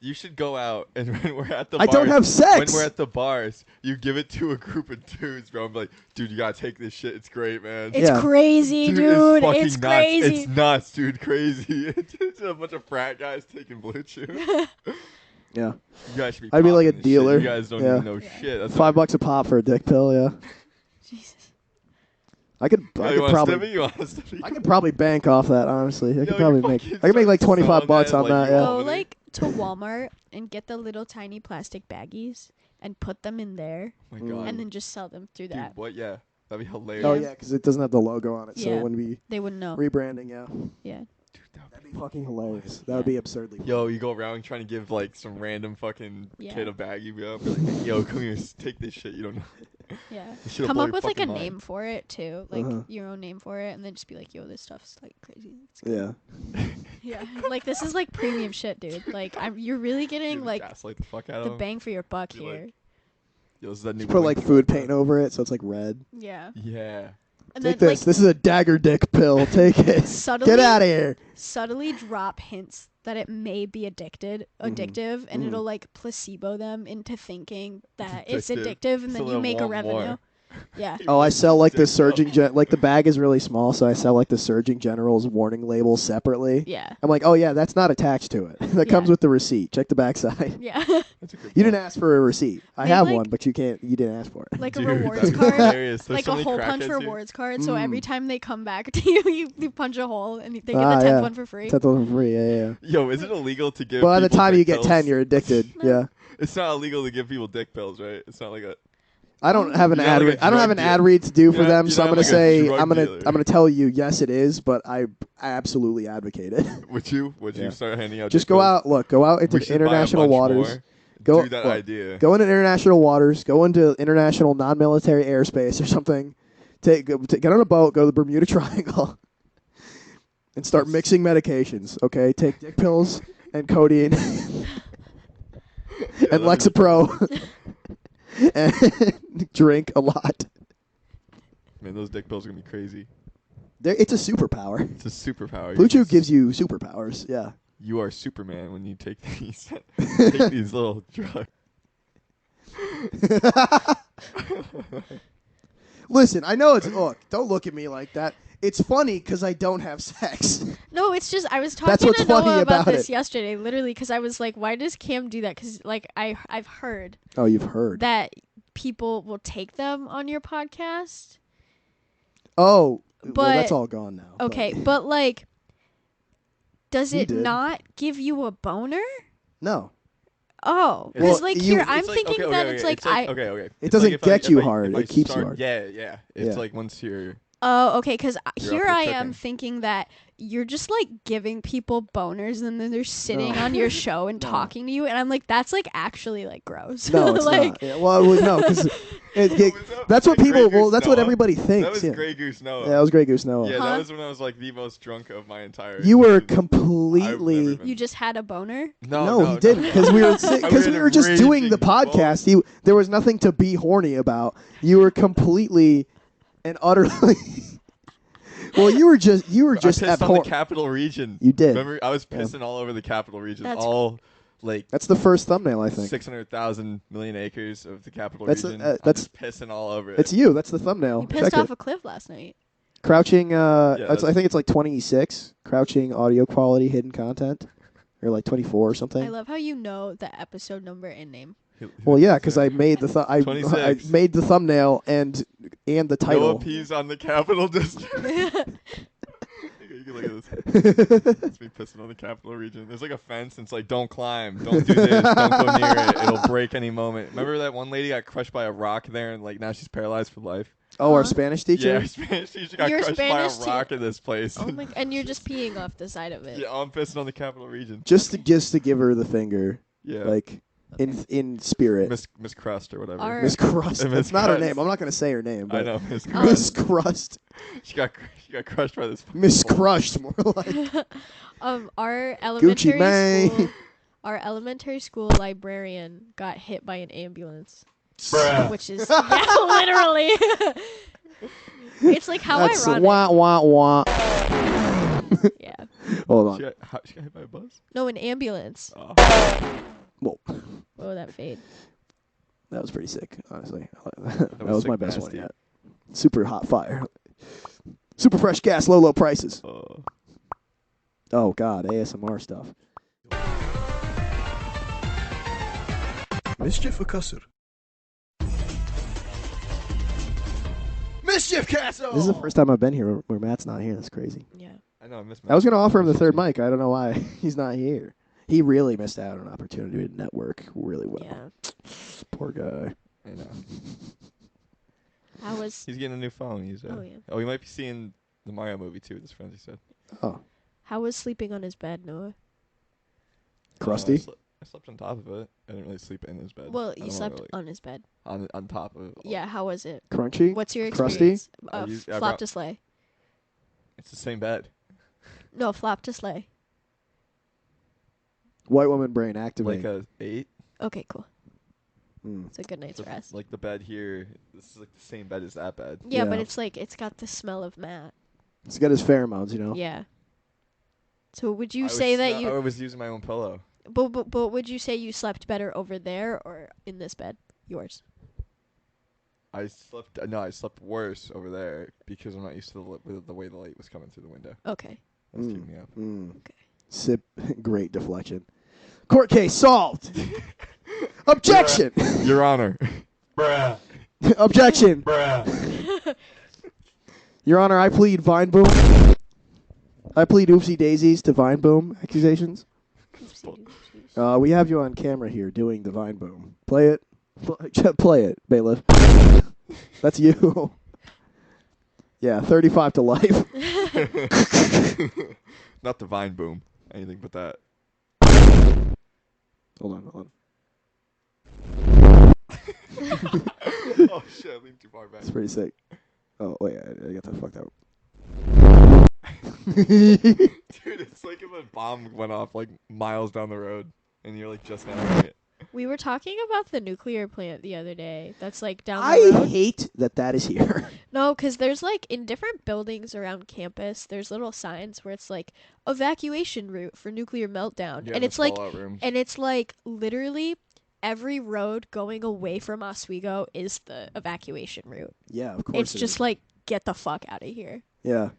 You should go out, and when we're at the I bars, don't have sex. When we're at the bars, you give it to a group of dudes, bro. I'm like, dude, you gotta take this shit. It's great, man. It's Yeah. crazy, Dude, dude. fucking It's nuts. crazy. It's nuts, dude. Crazy. It's just a bunch of frat guys taking Blue Chew. Yeah, You guys should be. I'd be like a popping this shit. dealer. You guys don't Yeah. even know shit. That's $5 a pop for a dick pill. Yeah, Jesus. I could Oh, you want probably. You want Stiffy? I could probably bank off that, honestly. I Yo, could probably you're make. fucking I could make like selling $25 that on like that. you Yeah. are. Go Over there. like to Walmart and get the little tiny plastic baggies and put them in there, Oh my god. and then just sell them through Dude, that. what? Yeah, that'd be hilarious. Oh yeah, because it doesn't have the logo on it, so Yeah. it wouldn't be They wouldn't know. rebranding. Yeah, Yeah. Dude, that would that'd be fucking hilarious. That would be absurdly. Yo, you go around trying to give like some random fucking Yeah. kid a baggie, bro. Be like, yo, come here, take this shit. You don't know. Yeah. This shit'll Come blow up your with like a fucking mind. name for it too, like Uh-huh. your own name for it, and then just be like, "Yo, this stuff's like crazy." It's good." Yeah. Yeah. Like this is like premium shit, dude. Like you're really getting Dude, like gaslight the fuck out the of 'em. bang for your buck Be like, here. Yo, this is that new Just put like Blink food bro. paint over it, so it's like red. Yeah. Yeah. And Take then this. This is a dagger dick pill. Take it. like subtly Get out of here. subtly drop hints that it may be addictive, and Mhm. it'll like placebo them into thinking that it's Addictive. addictive, and So then you they'll make a want revenue. more. Yeah. Oh, I sell like the Dick Surgeon pill. like the bag is really small, so I sell like the Surgeon General's warning label separately. Yeah. I'm like, oh yeah, that's not attached to it. That comes Yeah. with the receipt. Check the backside. Yeah. That's a good You didn't point. ask for a receipt. I Make, have like- one, but you didn't ask for it. Like Dude, a rewards that'd be card. hilarious. There's Like so a many hole punch crackheads here. rewards card, so every Mm. time they come back to you, you punch a hole and they get Ah, the 10th yeah. one for free. 10th one for free. Yeah. Yo, is it illegal to give? But by the people time dick you get pills? 10, you're addicted. No. Yeah. It's not illegal to give people dick pills, right? It's not like a. I don't have an You're not ad. like a I don't have drug an ad dealer. read to do You're for not- them, you're so I'm not gonna like a say drug I'm gonna dealer. tell you yes it is, but I absolutely advocate it. Would you? Would Yeah. you start handing out? Just dick go pills? out. Look, go out into We should buy a international bunch waters. more. Go- Do that look, idea. Go into international waters. Go into international non-military airspace or something. Get on a boat. Go to the Bermuda Triangle, and start mixing medications. Okay, take dick pills and codeine Yeah, and that'd be- Lexapro, and drink a lot. Man, those dick pills are gonna be crazy. It's a superpower. It's a superpower. Blue Chew gives you superpowers. Yeah. You are Superman when you take these take these little drugs. Listen, I know it's look. Don't look at me like that. It's funny because I don't have sex. No, it's just I was That's talking what's to Noah funny about about this it. yesterday, literally, because I was like, "Why does Cam do that?" Because like I've heard Oh, you've heard. that people will take them on your podcast. Oh, well, But- that's all gone now. but- Okay, but like, does You it did. not give you a boner? No, Oh, Well, because like you- here I'm It's like- thinking okay, that okay, it's okay, like I okay. It It's doesn't like if I- get if you I- hard, if I it keeps you start- hard. Yeah, yeah. It's Yeah. like once you're Oh, okay. Because You're here up for I am cooking. thinking that you're just like giving people boners, and then they're sitting No. on your show and No. talking to you, and I'm like, that's like actually like gross. No, it's like, not. Yeah, well, no, because that's what Grey people. Goose Well, that's what Noah? everybody thinks. That was yeah. Grey Goose Noah. Yeah, that was Grey Goose Noah. Yeah, Huh? that was when I was like the most drunk of my entire. You were existence. completely. you just had a boner. No, he didn't, because we were because we were just doing the podcast. There was nothing to be horny about. You were completely and utterly. Well, you were just I pissed on the abhorrent. capital region. You did. Remember, I was Yeah. pissing all over the capital region. That's- all like That's the first thumbnail, I think. 600,000 million acres of the capital That's region. that's- I'm just pissing all over it. It's you. That's the thumbnail. You pissed Check off it. a cliff last night. Crouching. I that's- think it's like 26. Crouching audio quality hidden content, or like 24 or something. I love how you know the episode number and name. Well, yeah, because I made the I 26. made the thumbnail and the Noah title. pees on the capital district. You can look at this. It's me pissing on the capital region. There's like a fence, and it's like, don't climb, don't do this, don't go near it. It'll break any moment. Remember that one lady got crushed by a rock there, and like now she's paralyzed for life. Oh, our Huh? Spanish Yeah, teacher. our Spanish teacher got Your crushed Spanish by a rock in this place. Oh my! And you're just peeing off the side of it. Yeah, I'm pissing on the capital region. Just to give her the finger, Yeah, like in spirit. Miss Crust or whatever. Our- Miss Crust. Miss That's not her Crust. name. I'm not gonna say her name, I but know Miss Miss Crust. Crust. She got crushed by this. fucking Miss bull. Crushed, more like. Our Gucci elementary Mane. school, our elementary school librarian got hit by an ambulance, which is yeah, literally. It's like how That's ironic. wah wah wah. Yeah. Hold She on. got hit by a bus. No, an ambulance. Oh. Whoa. Oh, that fade. That was pretty sick, honestly. That was was my sick best one nasty. yet. Super hot fire. Super fresh gas, low prices. Oh God, ASMR stuff. Mischief or Cusser? Mischief Castle! This is the first time I've been here where Matt's not here. That's crazy. Yeah. I know. I missed. I was gonna offer him the third mic. I don't know why he's not here. He really missed out on an opportunity to network really well. Yeah. Poor guy. I know. How was He's getting a new phone. Oh, yeah. Oh, he might be seeing the Mario movie too. With his friends, he said. Oh, how was sleeping on his bed, Noah? crusty. I slept on top of it. I didn't really sleep in his bed. Well, I you don't know, slept really. on his bed. on top of it. Yeah. How was it? Crunchy. What's your Crusty? experience? I Flop brought- to slay. It's the same bed. No, flop to slay. White woman brain activate. Like a 8. Okay, cool. Mm. It's a good night's rest. Like the bed here. This is like the same bed as that bed. Yeah, but Yeah. it's like it's got the smell of Matt. He's got his pheromones, you know. Yeah. So would you I say was, that I you was using my own pillow. but would you say you slept better over there or in this bed? Yours. I slept worse over there because I'm not used to the way the light was coming through the window. Okay. That's Mm. keeping me up. Mm. Okay. Sip. Great deflection. Court case solved. Objection. Your Honor. Objection. Your Honor, I plead Vine Boom. I plead oopsie daisies to Vine Boom accusations. We have you on camera here doing the Vine Boom. Play it. Play it, bailiff. That's you. Yeah, 35 to life. Not the Vine Boom. Anything but that. Hold on. Oh shit! I leaned too far back. It's pretty sick. Oh, wait, I got that fucked up. Dude, it's like if a bomb went off like miles down the road, and you're like just now hearing it. We were talking about the nuclear plant the other day. That's like down the I road. hate that is here. No, because there's like in different buildings around campus, there's little signs where it's like evacuation route for nuclear meltdown, Yeah, and the it's like, fallout room. and it's like literally every road going away from Oswego is the evacuation route. Yeah, of course. It's it just is. like get the fuck out of here. Yeah.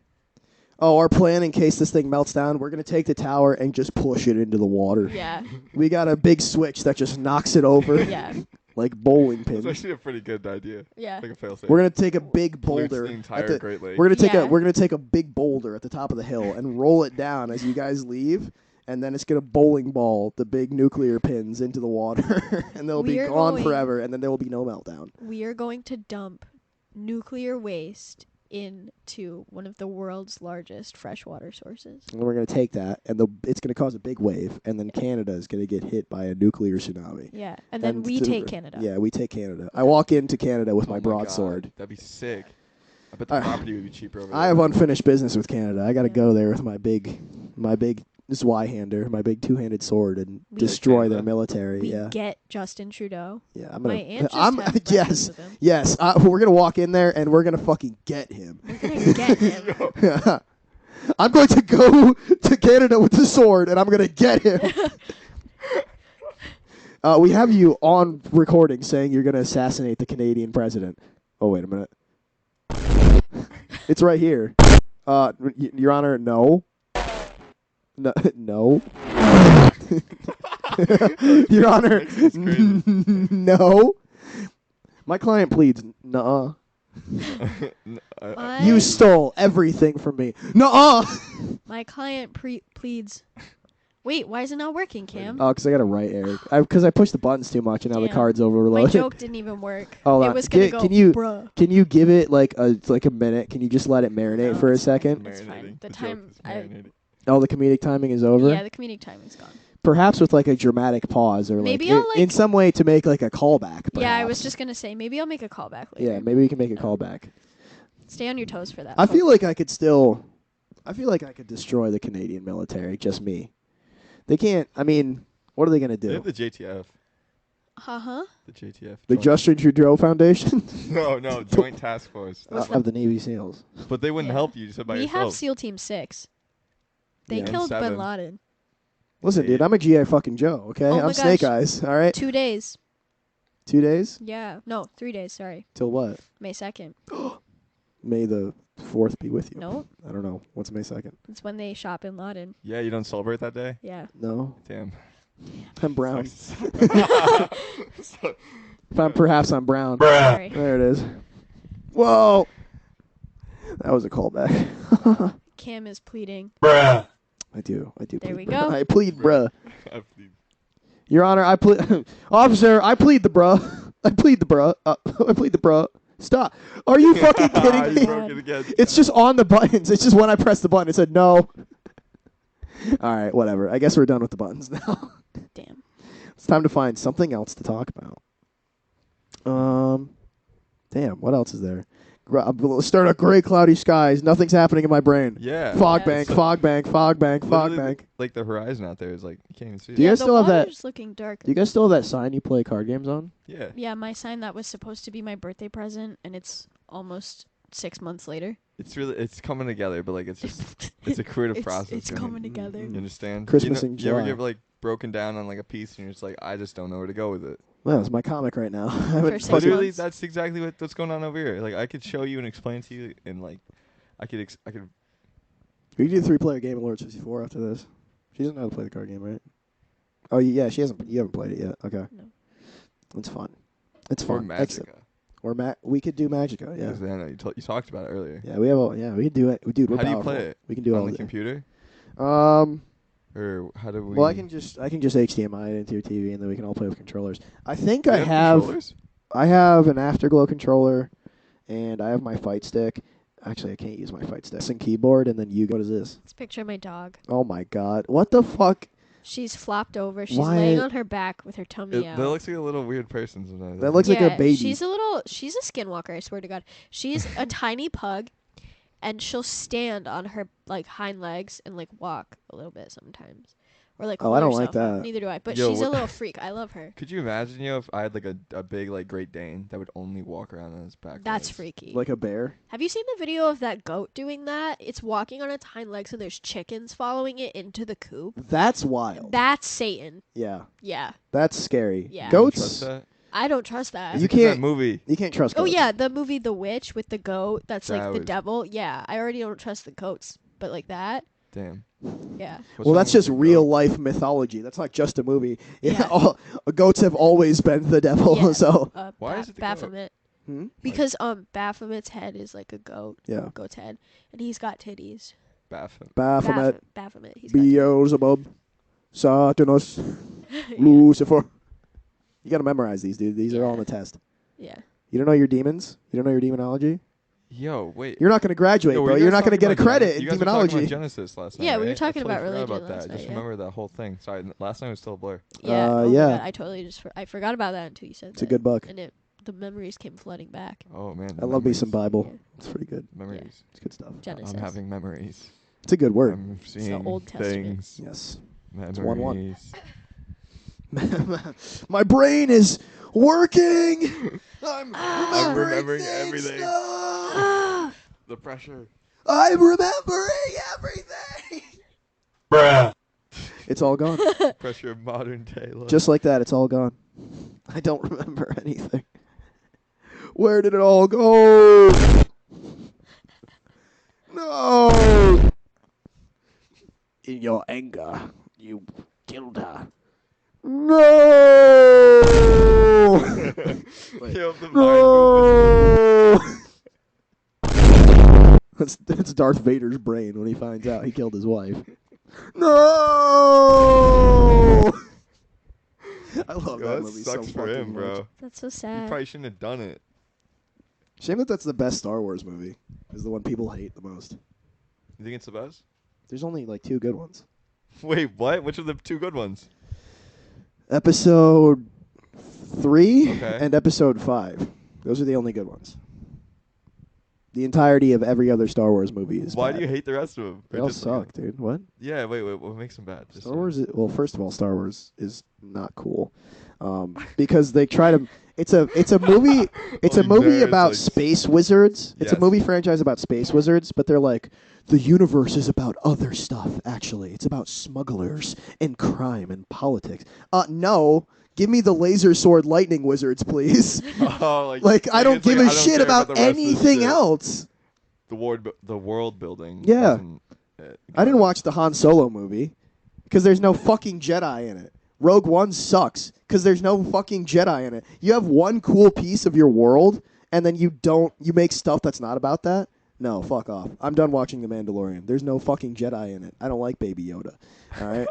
Oh, our plan in case this thing melts down, we're going to take the tower and just push it into the water. Yeah, We got a big switch that just knocks it over yeah, like bowling It's pins. actually a pretty good idea. yeah. Like a failsafe. We're going to take a big Pollutes boulder. the at entire the- Great Lake. we're going to take Yeah. we're going to take a big boulder at the top of the hill and roll it down as you guys leave. And then it's going to bowling ball the big nuclear pins into the water. And they'll be We are gone going- forever. And then there will be no meltdown. We are going to dump nuclear waste into one of the world's largest freshwater sources. And we're going to take that, and it's going to cause a big wave, and then Canada is going to get hit by a nuclear tsunami. Yeah, and then we take Canada. Yeah, we take Canada. I walk into Canada with Oh my God, broadsword. That'd be sick. I bet the property would be cheaper over there. I have unfinished business with Canada. I got to Yeah. go there with my big Zweihander, my big two-handed sword, and We- destroy their Canada. military. We Yeah, get Justin Trudeau. yeah. I'm My gonna. aunt just I'm had breakfast yes, with him. yes. We're gonna walk in there and we're gonna fucking get him. We're gonna get him. I'm going to go to Canada with the sword, and I'm gonna get him. We have you on recording saying you're gonna assassinate the Canadian president. Oh wait a minute. It's right here. Your Honor, no. No. No. Your Honor, This is crazy. no. My client pleads, nuh-uh. My, You stole everything from me. Nuh-uh. my client pleads. Wait, why is it not working, Cam? Oh, because I got to write, Eric. Because I pushed the buttons too much, and now the Damn. card's My overloaded. joke didn't even work. Hold It on. was gonna Can- go, can you- bruh. Can you give it like a minute? Can you just let it marinate No, for a it's fine. second? It's fine. Marinating. The joke time is I- marinating. Oh, the comedic timing is over? Yeah, the comedic timing's gone. Perhaps with like a dramatic pause or Maybe like, I'll, in some way to make like a callback. Yeah, I was perhaps. just gonna say maybe I'll make a callback later. Yeah, maybe we can make a callback. Stay on your toes for that. I feel folks. like I could destroy the Canadian military, just me. They can't, I mean, what are they going to They do? have the JTF. Uh-huh. The JTF. The Joint- Justin Trudeau Foundation No, Joint Task Force. of the Navy SEALs. But they wouldn't Yeah. help you. You said by We have yourself. SEAL Team 6. They Yeah. And killed Bin 7. Laden. Listen, Yeah. dude, I'm a GI fucking Joe, okay? Oh my I'm Snake gosh. Eyes, all right? 2 days. 2 days? Yeah. No, 3 days, sorry. Till what? May 2nd. May the 4th be with you. No, I don't know. What's May 2nd? it's when they shot Bin Laden. Yeah, you don't celebrate that day? Yeah. No. Damn. I'm brown. So- Perhaps I'm brown. Sorry. There it is. Whoa! That was a callback. Cam is pleading. I do. There plead, we bruh. go. I plead, bruh. I plead. Your Honor, I plead. Officer, I plead the bruh. I plead the bruh. I plead the bruh. Stop. Are you fucking You kidding me? broke it again. It's just on the buttons. It's just when I press the button, it said no. All right, whatever. I guess we're done with the buttons now. Damn. It's time to find something else to talk about. Damn, what else is there? Start up gray, cloudy skies. Nothing's happening in my brain. Yeah. Fog Yeah. bank, So- fog bank, fog bank, fog Literally, bank. Like the horizon out there is like you can't even see Do you it. guys the still have that- water's looking darker. Do you guys still have that sign you play card games on? Yeah. Yeah, my sign that was supposed to be my birthday present, and it's almost 6 months later. It's coming together, but like it's just it's a creative process. It's you know? coming together. You understand? Christmas you know, in You ever July. get like broken down on like a piece and you're just like, I just don't know where to go with it. Well, it's my comic right now. I haven't For 6 fucking- Literally, months. that's exactly what's going on over here. Like I could show you and explain to you, and like I could We can do 3-player game of Lord 64 after this. She doesn't know how to play the card game, right? Oh, yeah, she hasn't. You haven't played it yet. Okay. No. It's fun. It's or fun. Magica. Excellent. We could do Magica, yeah. Because then you talked about it earlier. Yeah, we have. We can do it. Dude, we're How do you powerful. play it? We can do On all the that. computer, Um. or how do we? Well, I can just HDMI it into your TV, and then we can all play with controllers. I think Do you I have. controllers? I have an Afterglow controller, and I have my fight stick. Actually, I can't use my fight stick. And keyboard, and then what is this? Let's picture my dog. Oh my God! What the fuck? She's flopped over. She's Why- laying on her back with her tummy That out. looks like a little weird person sometimes. That looks like a baby. She's a skinwalker, I swear to God. She's a tiny pug, and she'll stand on her like hind legs and like walk a little bit sometimes. Or like Oh, hold I don't like herself up. that. Neither do I. But Yo, she's a what- little freak. I love her. Could you imagine, if I had like a big like Great Dane that would only walk around on its back? That's legs? freaky. Like a bear. Have you seen the video of that goat doing that? It's walking on its hind legs and there's chickens following it into the coop. That's wild. That's Satan. Yeah, Yeah. that's scary. Yeah. Don't Goats. trust that? I don't trust that. You 'Cause that can't- movie. You can't trust Oh goats. yeah, the movie The Witch with the goat. That's like That the was- devil. Yeah, I already don't trust the goats, but like that, Damn. yeah. What's Well, wrong that's with just the real goat? life mythology. That's not just a movie. Yeah. Goats have always been the devil. Yeah. So Why is it the goat? Baphomet? Hmm? Because Baphomet's head is like a goat. Yeah. Goat's head, and he's got titties. Baffin. Baphomet, Baphomet. He's got titties. Beelzebub, Satanus, Yeah. Lucifer. You gotta memorize these, dude. These are all on Yeah. the test. Yeah. You don't know your demons? You don't know your demonology? Yo, wait. You're not going to graduate, Yo, were bro. you You're guys not going to talking get a about credit in you guys were talking demonology. about Genesis last night. Yeah, we were right? talking I totally about forgot religion about last that. I just night, yeah. remember that whole thing. Sorry, last night was still a blur. Yeah. Oh my yeah. God, I totally I forgot about that until you said It's that. a good book. And the memories came flooding back. Oh man, I love me some memories. Bible. Yeah. It's pretty good. Memories. It's good stuff. Genesis. I'm having memories. It's a good word. I'm seeing Old Testament. things. Yes. Memories. 1-1. My brain is working. I'm remembering things everything. now. The pressure. I'm remembering everything. It's all gone. Pressure of modern day. Look. Just like that, it's all gone. I don't remember anything. Where did it all go? No. In your anger, you killed her. No. Wait. Yo, the mind movement. No. That's Darth Vader's brain when he finds out he killed his wife. No. I love Yo, that that movie so sucks for fucking him, much. bro. That's so You sad. probably shouldn't have done it. Shame that that's the best Star Wars movie. Is the one people hate the most. You think it's the best? There's only like 2 good ones. Wait, what? Which are the 2 good ones? Episode 3 Okay. and Episode 5. Those are the only good ones. The entirety of every other Star Wars movie is Why bad. do you hate the rest of them? They all suck, dude. What? Yeah, wait. What makes them bad? Just Star Wars well, first of all, Star Wars is not cool. Because they try to it's a movie it's a All these movie nerds, about like- space wizards. It's a Yes. movie franchise about space wizards, but they're like the universe is about other stuff actually. It's about smugglers and crime and politics. No. Give me the laser sword lightning wizards, please. Oh, Like I don't it's like, give a I don't shit care about the rest of this anything shit. else. The world building. Yeah. isn't, I didn't watch the Han Solo movie because there's no fucking Jedi in it. Rogue One sucks because there's no fucking Jedi in it. You have one cool piece of your world, and then you make stuff that's not about that. No, fuck off. I'm done watching The Mandalorian. There's no fucking Jedi in it. I don't like Baby Yoda. All right.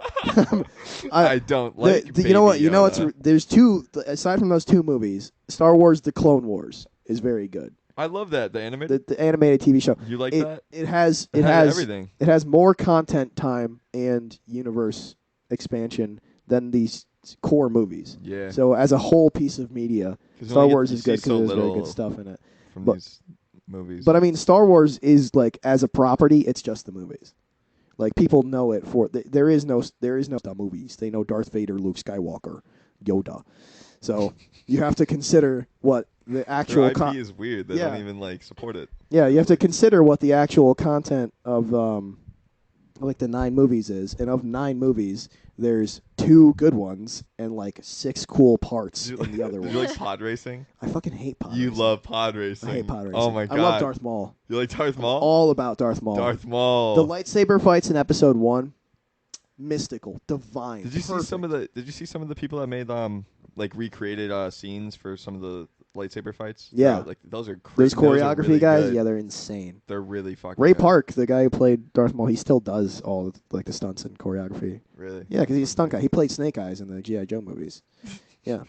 I don't like. you know what? Baby You know what's Yoda. there's 2 aside from those 2 movies. Star Wars: The Clone Wars is very good. I love that the animated. The animated TV show. You like it, that? It has It it had has everything. It has more content time and universe expansion than these core movies. Yeah. So as a whole piece of media, 'Cause you Star only Wars you is see good because so there's very little good stuff in it. from but- these movies. But I mean, Star Wars is like as a property, it's just the movies. Like people know it for there is no movies. They know Darth Vader, Luke Skywalker, Yoda. So you have to consider what the their actual IP is weird. They Yeah. don't even like support it. Yeah, you have to consider what the actual content of like the 9 movies is, and of 9 movies, there's 2 good ones and like 6 cool parts Did you, in the other did ones. you like pod racing? I fucking hate pod You racing. love pod racing. I hate pod racing. Oh my god. I love Darth Maul. You like Darth Maul? All about Darth Maul. Darth Maul. The lightsaber fights in Episode 1, mystical, divine. Did you see some of perfect. the? Did you see some of the people that made like recreated scenes for some of the lightsaber fights? Yeah. Like those are crazy. Those choreography really guys? good. Yeah, they're insane. They're really fucking. Ray good. Park, the guy who played Darth Maul, he still does all like the stunts and choreography. Really. Yeah, because he's a stunt guy. He played Snake Eyes in the G.I. Joe movies. Yeah.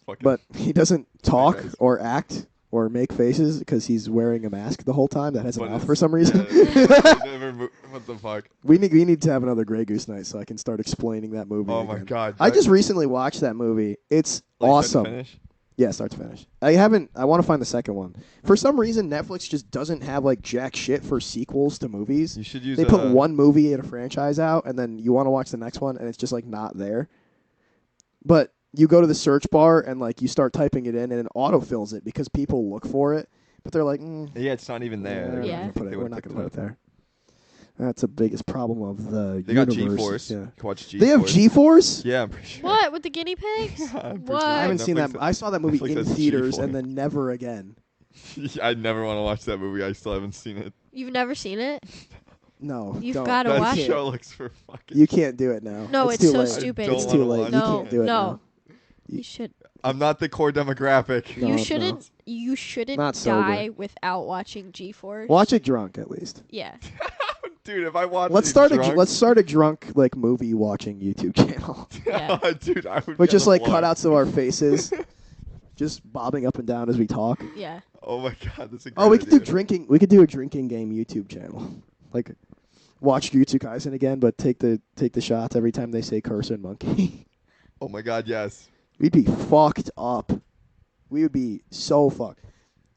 Fucking But he doesn't talk Eyes. or act or make faces because he's wearing a mask the whole time that has a But mouth it's- for some reason. yeah, what the fuck? we need to have another Grey Goose night so I can start explaining that movie. Oh my again. god. I just recently watched that movie. It's like, start to awesome. finish? Yeah, start to finish. I want to find the second one. For some reason, Netflix just doesn't have like jack shit for sequels to movies. You should use. They put one movie in a franchise out, and then you want to watch the next one, and it's just like not there. But you go to the search bar and like you start typing it in, and it autofills it because people look for it. But they're like, Yeah, it's not even there. Yeah. we're not gonna put it there. That's the biggest problem of the They got universe. G-Force. Yeah. You can watch G-Force. They have G-Force? Yeah, I'm pretty sure. What with the guinea pigs? I'm pretty What? sure I haven't seen that. Netflix- I saw that movie Netflix in has theaters G-Force. and then never again. I never want to watch that movie. I still haven't seen it. You've never seen it? No, You've don't. gotta That watch show it. looks for fucking. You can't do it now. No, it's it's too so late. stupid. I don't It's wanna too late. watch You No, can't do it no. now. You should. I'm not the core demographic. No, you no. shouldn't. You shouldn't Not sober. die without watching G-Force. Watch it drunk at least. Yeah. Dude, if I watch Let's it start drunk, let's start a drunk like movie watching YouTube channel Yeah. Dude, I would. with be just on the like floor. cutouts of our faces, just bobbing up and down as we talk. Yeah. Oh my god, that's a great Oh, we could do idea. drinking. We could do a drinking game YouTube channel. Like, watch Jujutsu Kaisen again, but take the shots every time they say cursor and monkey. Oh my god, yes. We'd be fucked up. We would be so fucked.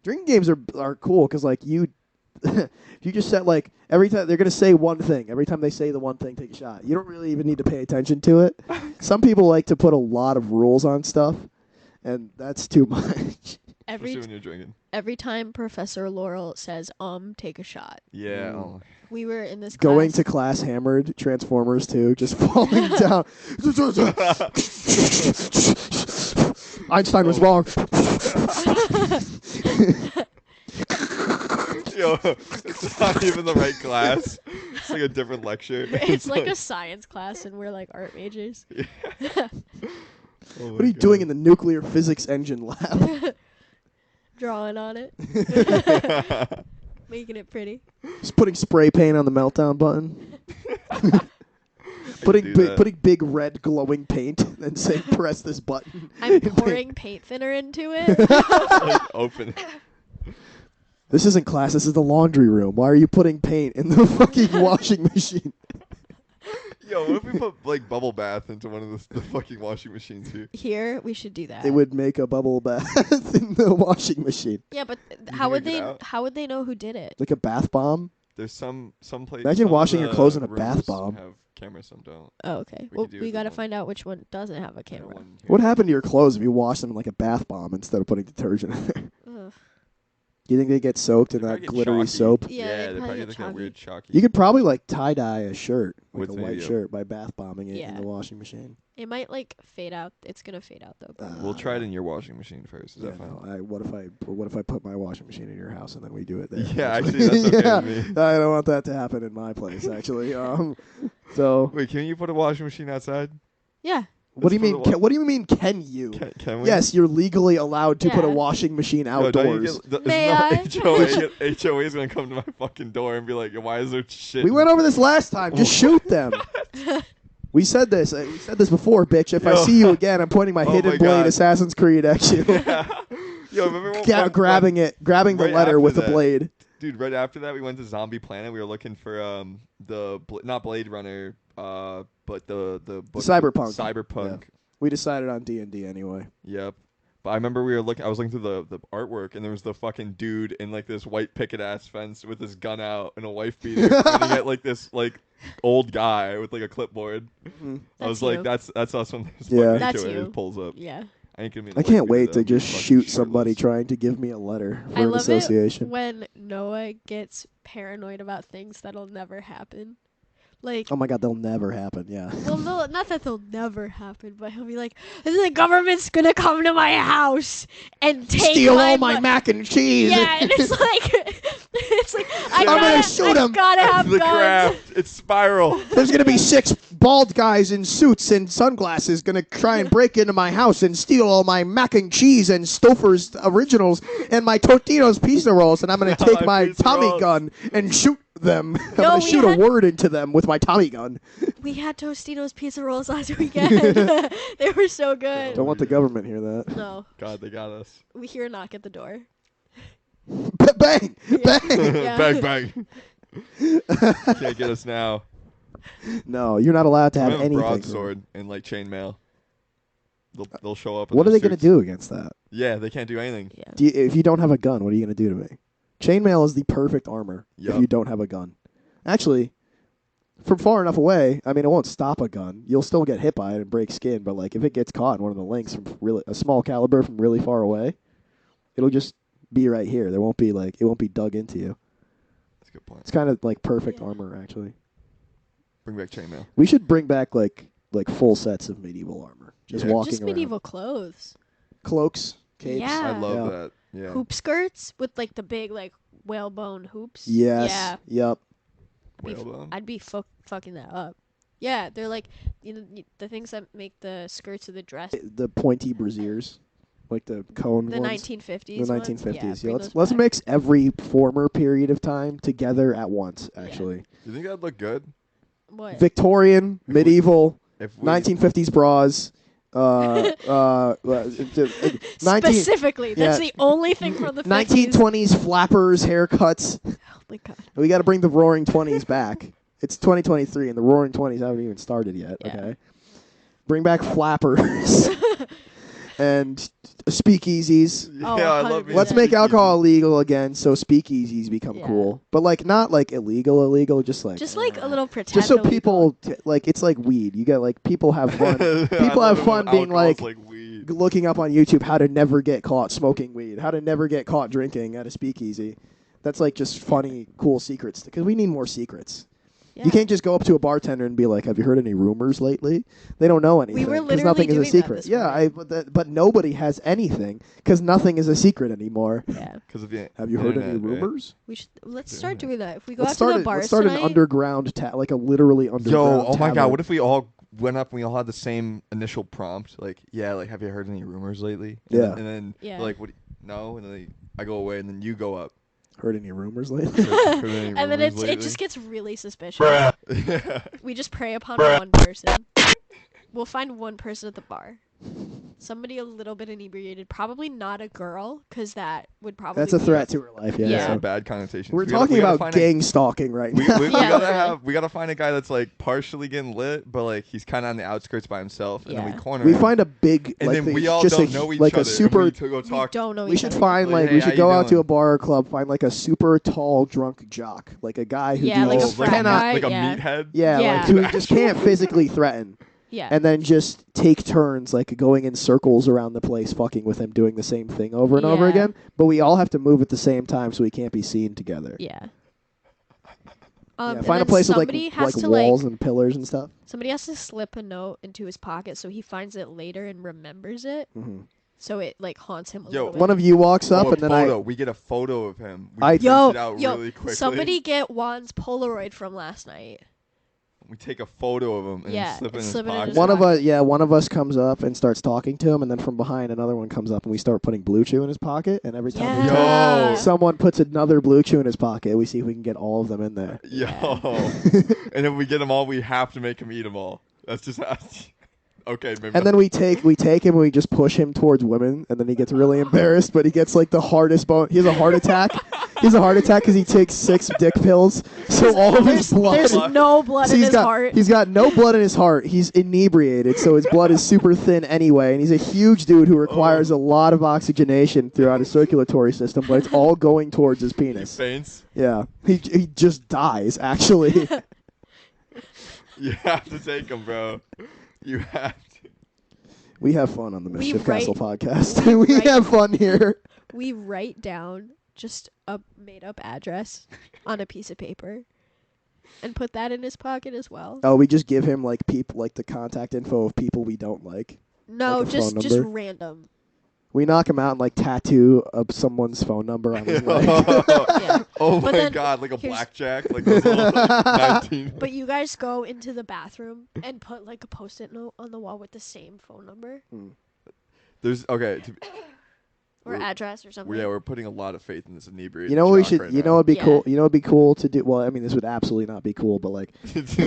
Drinking games are cool because like you just set like every time they're gonna say one thing. Every time they say the one thing, take a shot. You don't really even need to pay attention to it. Some people like to put a lot of rules on stuff, and that's too much. Especially when you're drinking. Every time Professor Laurel says, take a shot. Yeah. Mm. Oh. We were in this Going class. to class hammered, Transformers 2, just falling down. Einstein was wrong. Yo, it's not even the right class. It's like a different lecture. It's like a science class, and we're like art majors. Oh What are you doing in the nuclear physics engine lab? Drawing on it. Making it pretty. Just putting spray paint on the meltdown button. Putting big red glowing paint and saying press this button. I'm pouring paint thinner into it. Like, open it. This isn't class, this is the laundry room. Why are you putting paint in the fucking washing machine? Yo, what if we put like bubble bath into one of the fucking washing machines here? Here, we should do that. They would make a bubble bath in the washing machine. Yeah, but You how would figure it they? out? How would they know who did it? Like a bath bomb. There's some places. Imagine washing your clothes in a bath bomb. Have cameras, some don't. Oh, okay. We Well, could do a we good gotta one. find out which one doesn't have a Yeah, camera. one here. What happened to your clothes if you washed them in like a bath bomb instead of putting detergent in there? Ugh. Do you think they get soaked in They that probably get glittery chalky. soap? Yeah, Yeah, they they probably probably get get that chalky. weird chalky. You could probably like tie dye a shirt, like With a white maybe a- shirt, by bath bombing it in Yeah. the washing machine. It might like fade out. It's gonna fade out though. But We'll try it in your washing machine first. Is Yeah, that fine? no, what if I put my washing machine in your house and then we do it there? Yeah, actually, that's okay Yeah, with me. I don't want that to happen in my place, actually. So Wait, can you put a washing machine outside? yeah, what do you Let's mean? put a What do you mean? Can you? Can we? Yes, you're legally allowed to put a Yeah. washing machine Yo, don't you outdoors. get- May isn't I? the HOA is gonna come to my fucking door and be like, "Why is there shit?" We went over this last time. Just shoot them. We said this. We said this before, bitch. If I Yo. see you again, I'm pointing my Oh hidden my blade God. Assassin's Creed at you. Yo, remember Grabbing the right letter after with the that, blade. Dude, right after that, we went to Zombie Planet. We were looking for not Blade Runner, but the book, Cyberpunk. Cyberpunk. We decided on D&D anyway. Yep. But I remember I was looking through the artwork, and there was the fucking dude in like this white picket ass fence with his gun out and a wife beater, pointing at like this like old guy with like a clipboard. I was That's like, you. that's us when this Yeah. fucking That's HOA you. pulls up. yeah. I ain't gonna be. in I a can't white wait beater, to I'll be just fucking shoot somebody shirtless. trying to give me a letter for I an love association. it when Noah gets paranoid about things that'll never happen. Like, Oh my god, they'll never happen. Yeah. well, no, not that they'll never happen, but he'll be like, "The government's gonna come to my house and take Steal all mo-" my mac and cheese. Yeah, and it's like, I'm gonna shoot 'em. I gotta have the guns. craft. It's Spiral. There's gonna be 6 bald guys in suits and sunglasses gonna try and break into my house and steal all my mac and cheese and Stouffer's originals and my Totino's pizza rolls, and I'm gonna take My my pizza Tommy rolls. gun and shoot them. I'm No, gonna we shoot a had- word into them with my Tommy gun. We had Tostino's pizza rolls last weekend. They were so good. Don't want the government to hear that. No, God, they got us. we hear a knock at the door. Bang! Bang! Yeah. Bang bang. Can't get us now. No, you're not allowed to We have have a anything. broadsword and like chainmail. They'll show up. in What are their they gonna suits. do against that? Yeah, they can't do anything. Yeah. If you don't have a gun, what are you gonna do to me? Chainmail is the perfect armor Yup. if you don't have a gun. Actually, from far enough away, I mean, it won't stop a gun. You'll still get hit by it and break skin, but like if it gets caught in one of the links from really a small caliber from really far away, it'll just be right here. There won't be it won't be dug into you. That's a good point. It's kind of like perfect Yeah. armor, actually. Bring back chainmail. We should bring back like full sets of medieval armor. Just Yeah. walking Just around. medieval clothes. Cloaks, capes. Yeah. I love Yeah. that. Yeah. Hoop skirts with like the big like whalebone hoops. Yes. Yeah. Yep. Whalebone. I'd be fucking that up. Yeah, they're like the things that make the skirts of the dress. The pointy brassiers, like the cone The ones. 1950s. The ones. 1950s. Yeah, Yeah, bring let's those mix every former period of time together at once. Actually, Yeah. Do you think that'd look good? back. What? Victorian, we- medieval, If we, 1950s bras, Specifically, that's yeah. the only thing from the 50s. 1920s flappers, haircuts. Oh my god. We got to bring the Roaring 20s back. It's 2023, and the Roaring 20s haven't even started yet. Yeah. Okay, bring back flappers and speakeasies. Oh, yeah, I love 100%. Let's make alcohol illegal again, so speakeasies become Yeah. cool. But like not like illegal, just like a little pretend. just so illegal. people like it's like weed. You get like people have fun. People have fun being like weed. looking up on YouTube how to never get caught smoking weed, how to never get caught drinking at a speakeasy. That's like just funny, cool secrets because we need more secrets. Yeah. You can't just go up to a bartender and be like, "Have you heard any rumors lately?" They don't know anything. were 'cause literally nothing is a doing that secret. this Yeah, morning. but nobody has anything because nothing is a secret anymore. Yeah. Because of the Have you heard any internet, right? rumors? Let's start doing that. If we go Let's out to the start bars let's start tonight, an underground like a literally underground. Yo, oh my god, tavern. what if we all went up and we all had the same initial prompt? Like, yeah, like, have you heard any rumors lately? Yeah. And then Yeah. they're like, what? No. And then I go away, and then you go up. heard any rumors lately? Heard any and then rumors it just gets really suspicious. yeah. We just prey upon one person. We'll find one person at the bar. Somebody a little bit inebriated. Probably not a girl, because that would probably That's a be threat to her life. Yeah. Yeah. Some so- bad connotations. We're We gotta- talking we gotta about find a- gang stalking right We, now. we, Yeah. we gotta find a guy that's like partially getting lit, but like he's kind of on the outskirts by himself, and then Yeah. we corner We him. find a big, and like then the- we all just don't a, know each like other. a super. and we go We talk. don't know We each should other. find Like, like hey, we how should you go out to doing? a bar or club, find like a super tall drunk jock, like a guy who Yeah, like a just frat cannot, guy. like a yeah. meathead. yeah, Yeah. like who just can't physically threaten, Yeah. and then just take turns like going in circles around the place, fucking with him, doing the same thing over and over Yeah. again. But we all have to move at the same time, so we can't be seen together. Yeah. Yeah, And find a then place with somebody has like to walls and pillars and stuff. somebody has to slip a note into his pocket so he finds it later and remembers it. hmm So it like haunts him a Yo, little bit. One of you walks up, Oh, and then photo. We get a photo of him. We I- print Yo, it out yo, really quickly. somebody get Juan's Polaroid from last night. We take a photo of him and Yeah, slip it in and his slip it in pocket. his one of us comes up and starts talking to him, and then from behind another one comes up and we start putting Blue Chew in his pocket. And every time we Yo. Yeah. someone puts another Blue Chew in his pocket, we see if we can get all of them in there. Yo. And if we get them all, we have to make him eat them all. That's just okay. Maybe And then we take him and we just push him towards women, and then he gets really embarrassed, but he gets like the hardest bone. He has a heart attack. He has a heart attack because he takes 6 dick pills. So all of his blood. There's no blood So in he's his got heart. he's got no blood in his heart. He's inebriated, so his blood is super thin anyway, and he's a huge dude who requires a lot of oxygenation throughout his circulatory system, but it's all going towards his he penis. faints. Yeah, he just dies actually. You have to take him, bro. You have to. We have fun on the We Mischief write- Castle podcast. we We write- have fun here. We write down just a made up address on a piece of paper and put that in his pocket as well. Oh, we just give him like the contact info of people we don't like. No, like a phone just number? random. We knock him out and like tattoo someone's phone number on his leg. Yeah. Oh But my then god, like a here's- blackjack, like those little, like, 19. But you guys go into the bathroom and put like a post-it note on the wall with the same phone number There's okay. or address or something. We're putting a lot of faith in this inebriated. You know what we jock should? right You know now. what'd be Yeah. cool? You know what'd be cool to do? Well, I mean, this would absolutely not be cool, but like, this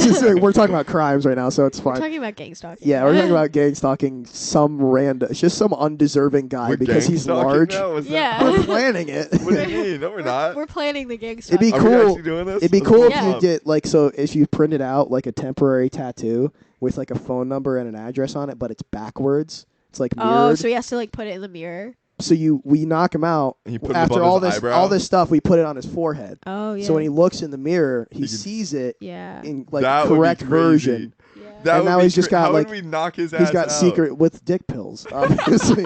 is we're talking about crimes right now, so it's We're fine. talking about gang stalking. Yeah, we're talking about gang stalking some random, it's just some undeserving guy We're because gang he's stalking large. now? Is that- Yeah. We're planning it. What do you mean? No, we're not. We're planning the gang It'd be stalking. Are we cool. actually doing this? It'd be Let's cool pull if Yeah. you up. did like so if you printed out like a temporary tattoo with like a phone number and an address on it, but it's backwards. It's like mirrored. Oh, so he has to like put it in the mirror. So we knock him out And you put it after above all his this eyebrow? stuff. We put it on his forehead. Oh yeah. So when he looks in the mirror, he He can- sees it yeah. in like That would be correct crazy. version. Yeah. That And would now be he's just got, how like- would we knock his ass He's got out? secret with dick pills, obviously.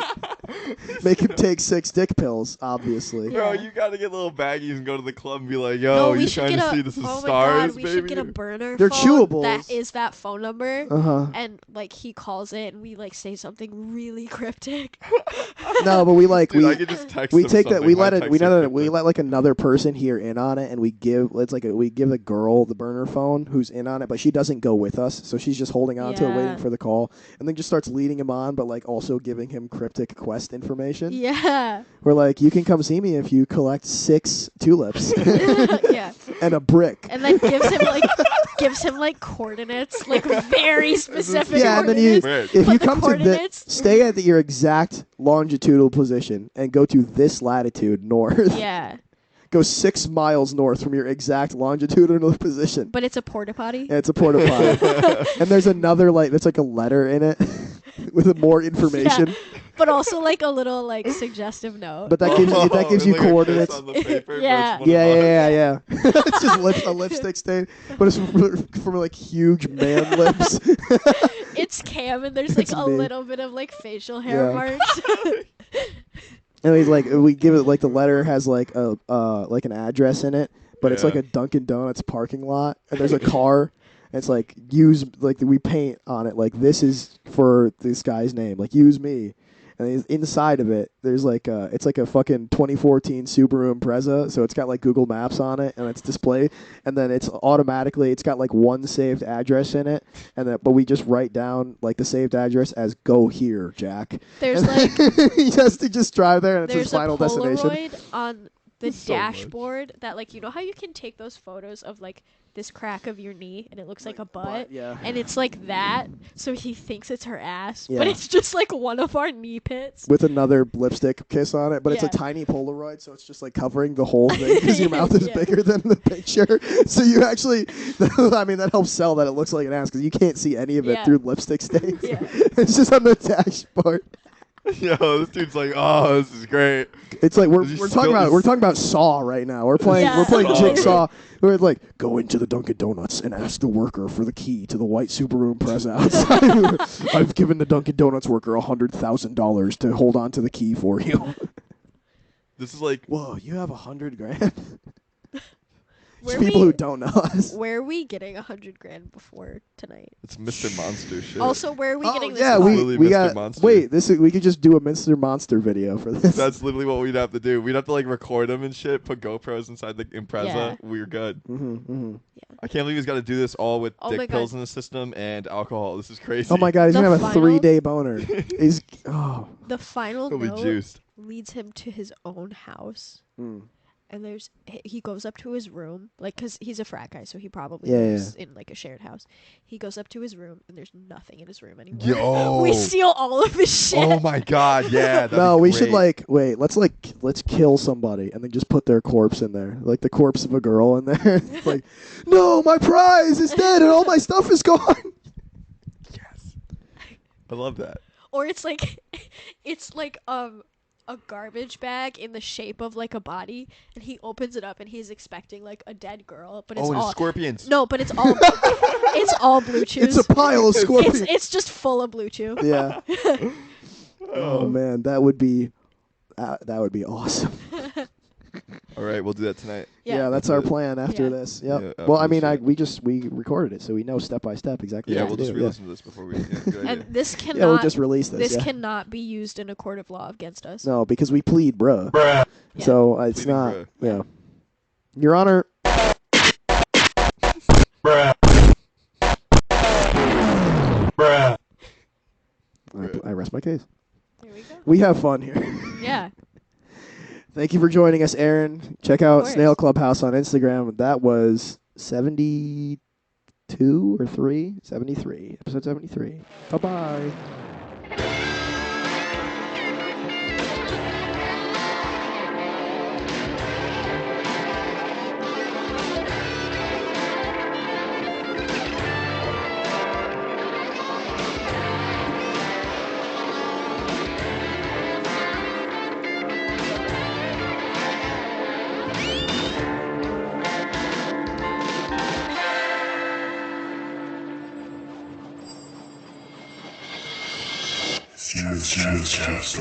Make him take 6 dick pills, obviously. Bro, Yeah. you gotta get little baggies and go to the club and be like, yo, No, we you should trying get to a. see this is Oh my stars, god, we baby? should get a burner. They're phone chewables. That is that phone number. Uh-huh. And like he calls it, and we like say something really cryptic. No, but we like Dude, I we could just text we them take that something. we My let it we texts are know that we cryptic. let like another person here in on it, and we give we give the girl the burner phone who's in on it, but she doesn't go with us, so she's just holding on to it, Yeah. waiting for the call, and then just starts leading him on, but like also giving him cryptic quest information. Yeah. We're like, you can come see me if you collect 6 tulips Yeah. and a brick. And then gives him like gives him like coordinates, like very specific. Yeah, and then you, coordinates. if But you the come to coordinates- stay at your exact longitudinal position and go to this latitude north. Yeah, Go 6 miles north from your exact longitudinal position. but it's a porta potty. And it's a porta potty. And there's another there's like a letter in it with more information. But also like a little like suggestive note. But that gives you Like a kiss coordinates. on the paper, but it's Yeah. one of Yeah. us. It's just a lipstick stain, but it's from like huge man lips. It's Cam, and there's like It's a me. little bit of like facial hair Yeah. marks. And he's like, we give it like the letter has like a like an address in it, but it's Yeah. like a Dunkin' Donuts parking lot, and there's a car. And it's like we paint on it like this is for this guy's name, like use me. And inside of it, there's like it's like a fucking 2014 Subaru Impreza, so it's got like Google Maps on it, and it's displayed, and then it's got like one saved address in it, but we just write down like the saved address as "Go here, Jack." There's And like he has to just drive there, and it's his there's a final destination. Polaroid on the So much. dashboard that like you know how you can take those photos of like this crack of your knee and it looks like a butt. Yeah. And it's like that, so he thinks it's her ass, Yeah. but it's just like one of our knee pits. With another lipstick kiss on it, but it's a Yeah. tiny Polaroid, so it's just like covering the whole thing because your mouth is Yeah. bigger than the picture. So you actually, I mean, that helps sell that it looks like an ass because you can't see any of it Yeah. through lipstick stains. Yeah. It's just on the dashboard. Yo, this dude's like, oh, this is great. It's like Does he we're spill talking about his- Saw right now. We're playing Yeah. we're playing Saw. Jigsaw. We're like go into the Dunkin' Donuts and ask the worker for the key to the white Subaru Impreza outside. I've given the Dunkin' Donuts worker $100,000 to hold on to the key for you. This is like, Whoa, you have $100,000. Where People we- who don't know us. Where are we getting $100,000 before tonight? it's Mr. Monster shit. Also, where are we getting this? yeah, from? we Literally we Mr. got. Monster. Wait, we could just do a Mr. Monster video for this. That's literally what we'd have to do. We'd have to like record him and shit, put GoPros inside the Impreza. Yeah. We're good. Mm-hmm. I can't believe he's got to do this all with Oh my dick God. pills in the system and alcohol. This is crazy. Oh my god, he's The gonna have a final- 3-day boner. He's The final He'll be note juiced. leads him to his own house. Mm. And he goes up to his room, like, because he's a frat guy, so he probably Yeah, lives in, like, a shared house. He goes up to his room, and there's nothing in his room anymore. Yo. We steal all of his shit. Oh my god, yeah. that'd No, be we should great. wait. Let's kill somebody and then just put their corpse in there, like the corpse of a girl in there. It's like, no, my prize is dead and all my stuff is gone. Yes. I love that. Or it's like a garbage bag in the shape of, like, a body, and he opens it up, and he's expecting, like, a dead girl, but it's Oh, and all... scorpions. No, but it's all... it's all Blue Chews. It's a pile of scorpions. It's just full of Blue Chew. Yeah. Oh man, that would be awesome. All right, we'll do that tonight. Yeah, that's do our it. plan after Yeah. this. Yep. Yeah, Well, I after mean, this, we recorded it, so we know step by step exactly Yeah, what we'll to just do. re-listen to this before we. Yeah, good idea. And this Yeah, cannot... we'll just release this. This yeah. cannot be used in a court of law against us. No, because we plead, bruh. Yeah. So it's Pleading not. bruh. Yeah. Your Honor. I rest my case. There we go. We have fun here. Yeah. Thank you for joining us, Aaron. Check out course. Snail Clubhouse on Instagram. That was 72 or 3? 73. Episode 73. Bye-bye. Cheers, cheers, cheers,